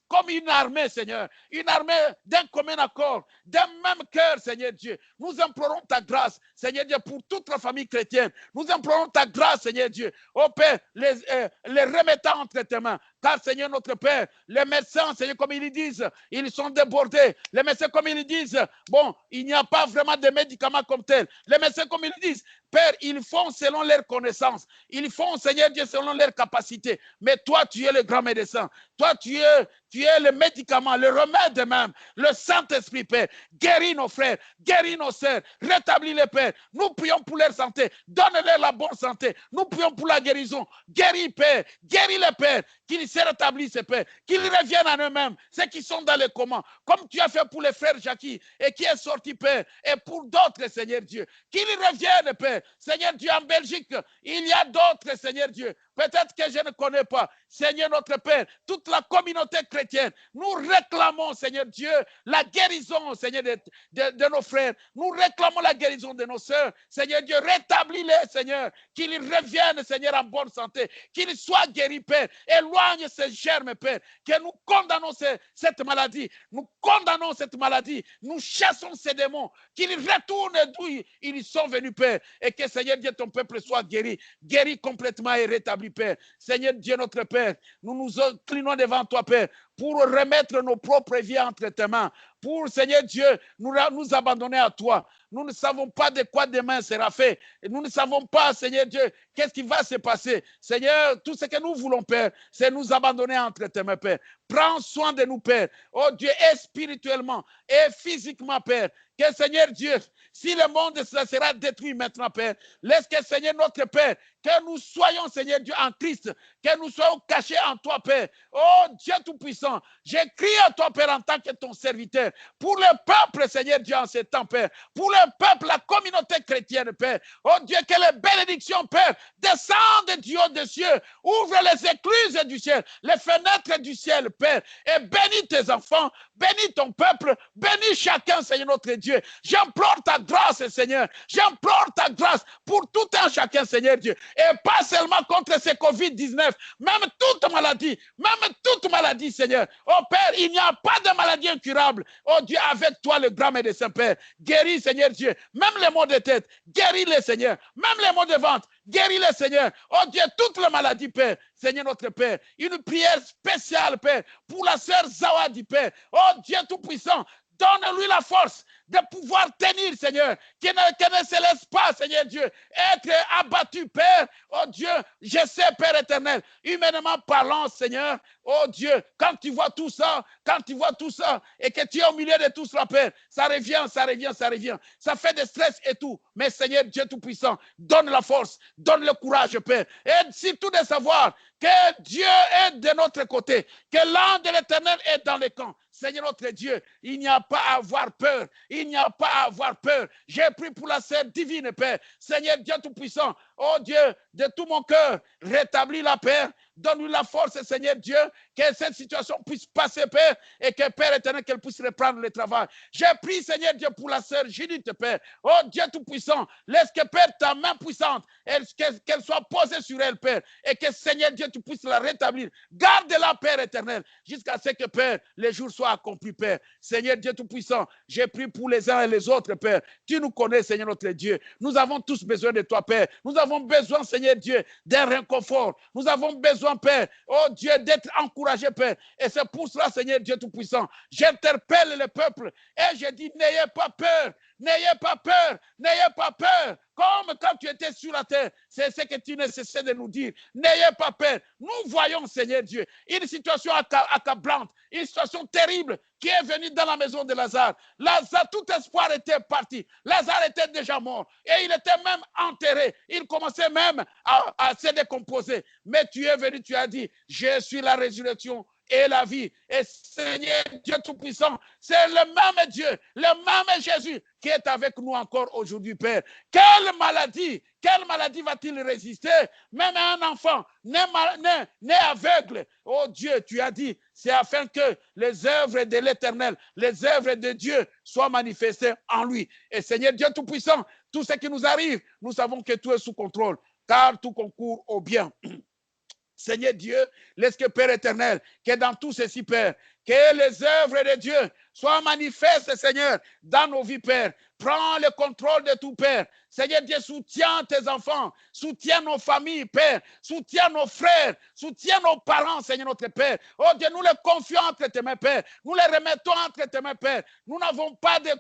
comme une armée, Seigneur, une armée d'un commun accord, d'un même cœur, Seigneur Dieu. Nous implorons ta grâce, Seigneur Dieu, pour toute la famille chrétienne. Nous implorons ta grâce, Seigneur Dieu. Oh Père, les remettant entre tes mains. Car, Seigneur notre Père, les médecins, Seigneur, comme ils disent, ils sont débordés. Les médecins, comme ils disent, bon, il n'y a pas vraiment de médicaments comme tels. Les médecins, comme ils disent, Père, ils font selon leurs connaissances. Ils font, Seigneur Dieu, selon leurs capacités. Mais toi, tu es le grand médecin. Toi, tu es le médicament, le remède même. Le Saint-Esprit, Père. Guéris nos frères, guéris nos sœurs, rétablis les pères. Nous prions pour leur santé. Donne-leur la bonne santé. Nous prions pour la guérison. Guéris, Père. Guéris les pères. Qu'ils se rétablissent, Père. Qu'ils reviennent à eux-mêmes. Ceux qui sont dans les communs. Comme tu as fait pour les frères Jackie et qui est sorti, Père. Et pour d'autres, Seigneur Dieu. Qu'ils reviennent, Père. Seigneur Dieu, en Belgique, il y a d'autres, Seigneur Dieu. Peut-être que je ne connais pas. Seigneur notre Père, toute la communauté chrétienne, nous réclamons, Seigneur Dieu, la guérison, Seigneur, de nos frères. Nous réclamons la guérison de nos sœurs. Seigneur Dieu, rétablis-les, Seigneur. Qu'ils reviennent, Seigneur, en bonne santé. Qu'ils soient guéris, Père. Éloigne ces germes, Père. Que nous condamnons cette maladie. Nous condamnons cette maladie. Nous chassons ces démons. Qu'ils retournent d'où ils sont venus, Père. Et que, Seigneur Dieu, ton peuple soit guéri. Guéri complètement et rétabli, Père. Seigneur Dieu, notre Père, nous nous inclinons devant toi, Père, pour remettre nos propres vies entre tes mains. Pour, Seigneur Dieu, nous abandonner à toi. Nous ne savons pas de quoi demain sera fait. Et nous ne savons pas, Seigneur Dieu, qu'est-ce qui va se passer. Seigneur, tout ce que nous voulons, Père, c'est nous abandonner entre tes mains, Père. Prends soin de nous, Père. Oh Dieu, et spirituellement et physiquement, Père. Que, Seigneur Dieu, si le monde sera détruit maintenant, Père, laisse que, Seigneur, notre Père, que nous soyons, Seigneur Dieu, en Christ, que nous soyons cachés en toi, Père. Oh Dieu Tout-Puissant, j'écris à toi, Père, en tant que ton serviteur, pour le peuple, Seigneur Dieu, en ce temps, Père, pour le peuple, la communauté chrétienne, Père. Oh Dieu, que les bénédictions, Père, descendent du haut des cieux, ouvre les écluses du ciel, les fenêtres du ciel, Père, et bénis tes enfants, bénis ton peuple, bénis chacun, Seigneur notre Dieu. J'implore ta grâce, Seigneur. J'implore ta grâce pour tout un chacun, Seigneur Dieu. Et pas seulement contre ce Covid-19, même toute maladie, Seigneur. Oh Père, il n'y a pas de maladie incurable. Oh Dieu, avec toi, le grand médecin, Père. Guéris, Seigneur Dieu, même les maux de tête. Guéris-les, Seigneur. Même les maux de ventre. Guéris-les, Seigneur. Oh Dieu, toutes les maladies, Père. Seigneur notre Père. Une prière spéciale, Père, pour la sœur Zawadi, Père. Oh Dieu Tout-Puissant. Donne-lui la force de pouvoir tenir, Seigneur, qui ne se laisse pas, Seigneur Dieu, être abattu, Père. Oh Dieu, je sais, Père éternel, humainement parlant, Seigneur, oh Dieu, quand tu vois tout ça, et que tu es au milieu de tout cela, Père, ça revient. Ça fait des stress et tout. Mais Seigneur Dieu Tout-Puissant, donne la force, donne le courage, Père. Et surtout de savoir que Dieu est de notre côté, que l'ange de l'Éternel est dans les camps. Seigneur notre Dieu, il n'y a pas à avoir peur. Il n'y a pas à avoir peur. J'ai pris pour la sœur divine, Père. Seigneur Dieu Tout-Puissant, oh Dieu, de tout mon cœur, rétablis la paix. Donne-lui la force, Seigneur Dieu, que cette situation puisse passer, Père, et que, Père éternel, qu'elle puisse reprendre le travail. J'ai pris, Seigneur Dieu, pour la sœur Judith, Père. Oh Dieu Tout-Puissant, laisse que, Père, ta main puissante, qu'elle soit posée sur elle, Père, et que, Seigneur Dieu, tu puisses la rétablir. Garde-la, Père éternel, jusqu'à ce que, Père, les jours soient accomplis, Père. Seigneur Dieu Tout-Puissant, j'ai pris pour les uns et les autres, Père. Tu nous connais, Seigneur notre Dieu. Nous avons tous besoin de toi, Père. Nous avons besoin, Seigneur Dieu, d'un réconfort. Nous avons besoin, Père, oh Dieu, d'être encouragé, Père. Et c'est pour cela, Seigneur Dieu Tout-Puissant, j'interpelle le peuple et je dis, n'ayez pas peur, n'ayez pas peur, n'ayez pas peur. Comme quand tu étais sur la terre, c'est ce que tu ne cessais de nous dire. N'ayez pas peur. Nous voyons, Seigneur Dieu, une situation accablante, une situation terrible qui est venue dans la maison de Lazare. Lazare, tout espoir était parti. Lazare était déjà mort et il était même enterré. Il commençait même à se décomposer. Mais tu es venu, tu as dit, je suis la résurrection et la vie. Et Seigneur Dieu Tout-Puissant, c'est le même Dieu, le même Jésus qui est avec nous encore aujourd'hui, Père. Quelle maladie va-t-il résister? Même un enfant né aveugle. Oh Dieu, tu as dit, c'est afin que les œuvres de l'Éternel, les œuvres de Dieu soient manifestées en lui. Et Seigneur Dieu Tout-Puissant, tout ce qui nous arrive, nous savons que tout est sous contrôle, car tout concourt au bien. Seigneur Dieu, laisse que Père éternel, que dans tout ceci, Père, que les œuvres de Dieu soient manifestes, Seigneur, dans nos vies, Père. Prends le contrôle de tout, Père. Seigneur Dieu, soutiens tes enfants, soutiens nos familles, Père, soutiens nos frères, soutiens nos parents, Seigneur notre Père. Oh Dieu, nous les confions entre tes mains, Père. Nous les remettons entre tes mains, Père. Nous n'avons pas de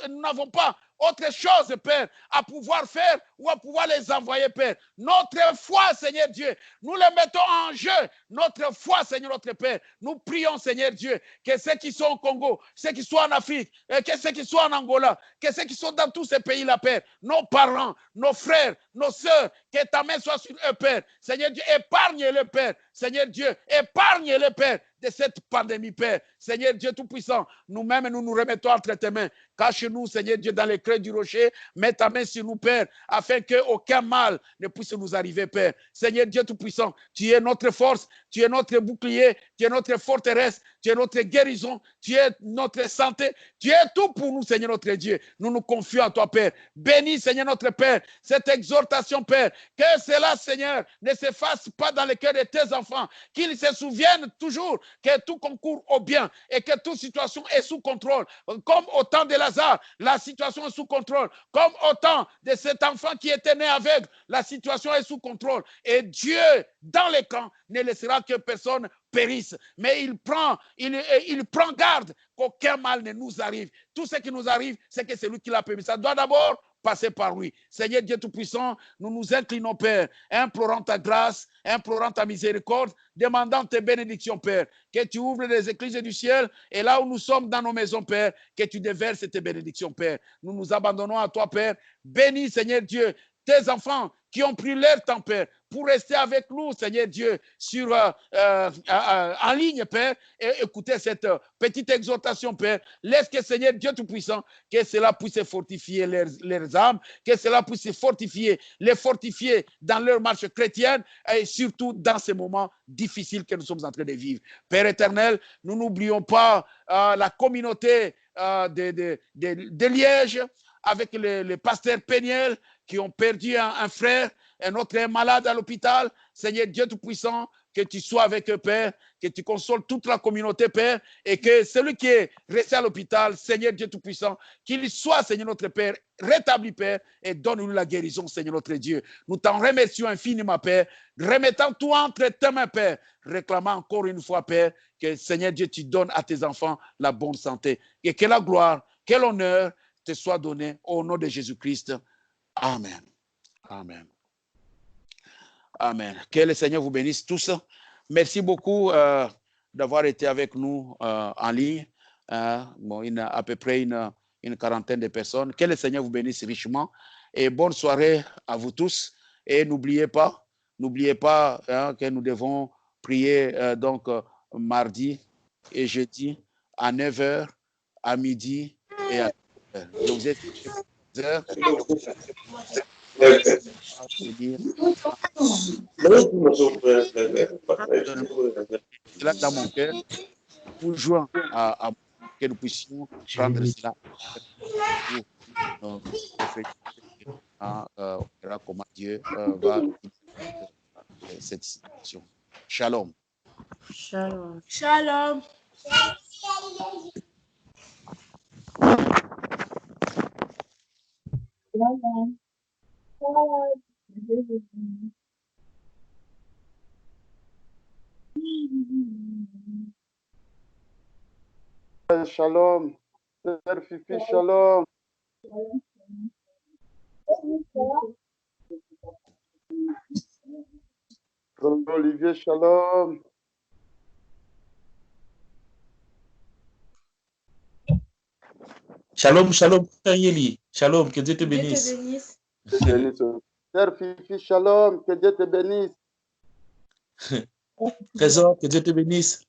nous n'avons pas autre chose, Père, à pouvoir faire ou à pouvoir les envoyer, Père. Notre foi, Seigneur Dieu, nous les mettons en jeu. Notre foi, Seigneur notre Père. Nous prions, Seigneur Dieu, que ceux qui sont au Congo, ceux qui sont en Afrique, que ceux qui sont en Angola, que ceux qui sont dans tous ces pays-là, Père, nos parents, nos frères, nos sœurs, que ta main soit sur eux, Père. Seigneur Dieu, épargne-le, Père. Seigneur Dieu, épargne-le, Père, de cette pandémie, Père. Seigneur Dieu Tout-Puissant, nous-mêmes, nous nous remettons entre tes mains. Cache-nous, Seigneur Dieu, dans les creux du rocher. Mets ta main sur nous, Père, afin qu'aucun mal ne puisse nous arriver, Père. Seigneur Dieu Tout-Puissant, tu es notre force, tu es notre bouclier, tu es notre forteresse, tu es notre guérison, tu es notre santé, tu es tout pour nous, Seigneur notre Dieu. Nous nous confions à toi, Père. Bénis, Seigneur notre Père, cette exhortation, Père. Que cela, Seigneur, ne s'efface pas dans le cœur de tes enfants, qu'ils se souviennent toujours que tout concourt au bien et que toute situation est sous contrôle. Comme au temps de Lazare, la situation est sous contrôle. Comme au temps de cet enfant qui était né aveugle, la situation est sous contrôle. Et Dieu, dans les camps, ne laissera que personne périsse. Mais il prend garde qu'aucun mal ne nous arrive. Tout ce qui nous arrive, c'est que c'est lui qui l'a permis. Ça doit d'abord passer par lui. Seigneur Dieu Tout-Puissant, nous nous inclinons, Père, implorant ta grâce, implorant ta miséricorde, demandant tes bénédictions, Père, que tu ouvres les écluses du ciel et là où nous sommes dans nos maisons, Père, que tu déverses tes bénédictions, Père. Nous nous abandonnons à toi, Père. Bénis, Seigneur Dieu, tes enfants qui ont pris leur temps, Père, pour rester avec nous, Seigneur Dieu, en ligne, Père, et écouter cette petite exhortation, Père. Laisse que, Seigneur Dieu Tout-Puissant, que cela puisse fortifier leurs âmes, que cela puisse les fortifier dans leur marche chrétienne et surtout dans ces moments difficiles que nous sommes en train de vivre. Père éternel, nous n'oublions pas la communauté de Liège avec les pasteurs Péniel qui ont perdu un frère, un autre est malade à l'hôpital. Seigneur Dieu Tout-Puissant, que tu sois avec eux, Père, que tu consoles toute la communauté, Père, et que celui qui est resté à l'hôpital, Seigneur Dieu Tout-Puissant, qu'il soit, Seigneur notre Père, rétabli, Père, et donne-nous la guérison, Seigneur notre Dieu. Nous t'en remercions infiniment, Père, remettant tout entre tes mains, Père, réclamant encore une fois, Père, que, Seigneur Dieu, tu donnes à tes enfants la bonne santé, et que la gloire, que l'honneur te soit donné au nom de Jésus-Christ. Amen. Amen. Amen. Que le Seigneur vous bénisse tous. Merci beaucoup d'avoir été avec nous en ligne. À peu près une quarantaine de personnes. Que le Seigneur vous bénisse richement. Et bonne soirée à vous tous. Et n'oubliez pas que nous devons prier mardi et jeudi à 9h, à midi et à 10h. Je vous ai dit 10h. Cela dans mon cœur, pour joindre à que nous puissions prendre cela pour comment Dieu va cette situation. Shalom. Shalom. Shalom. Shalom. Sœur Fifi, shalom. Frère Olivier, shalom. Shalom, shalom, Frère Yeli. Shalom, que Dieu te bénisse. Sœur Fifi, shalom, que Dieu te bénisse. Trésor, que Dieu te bénisse.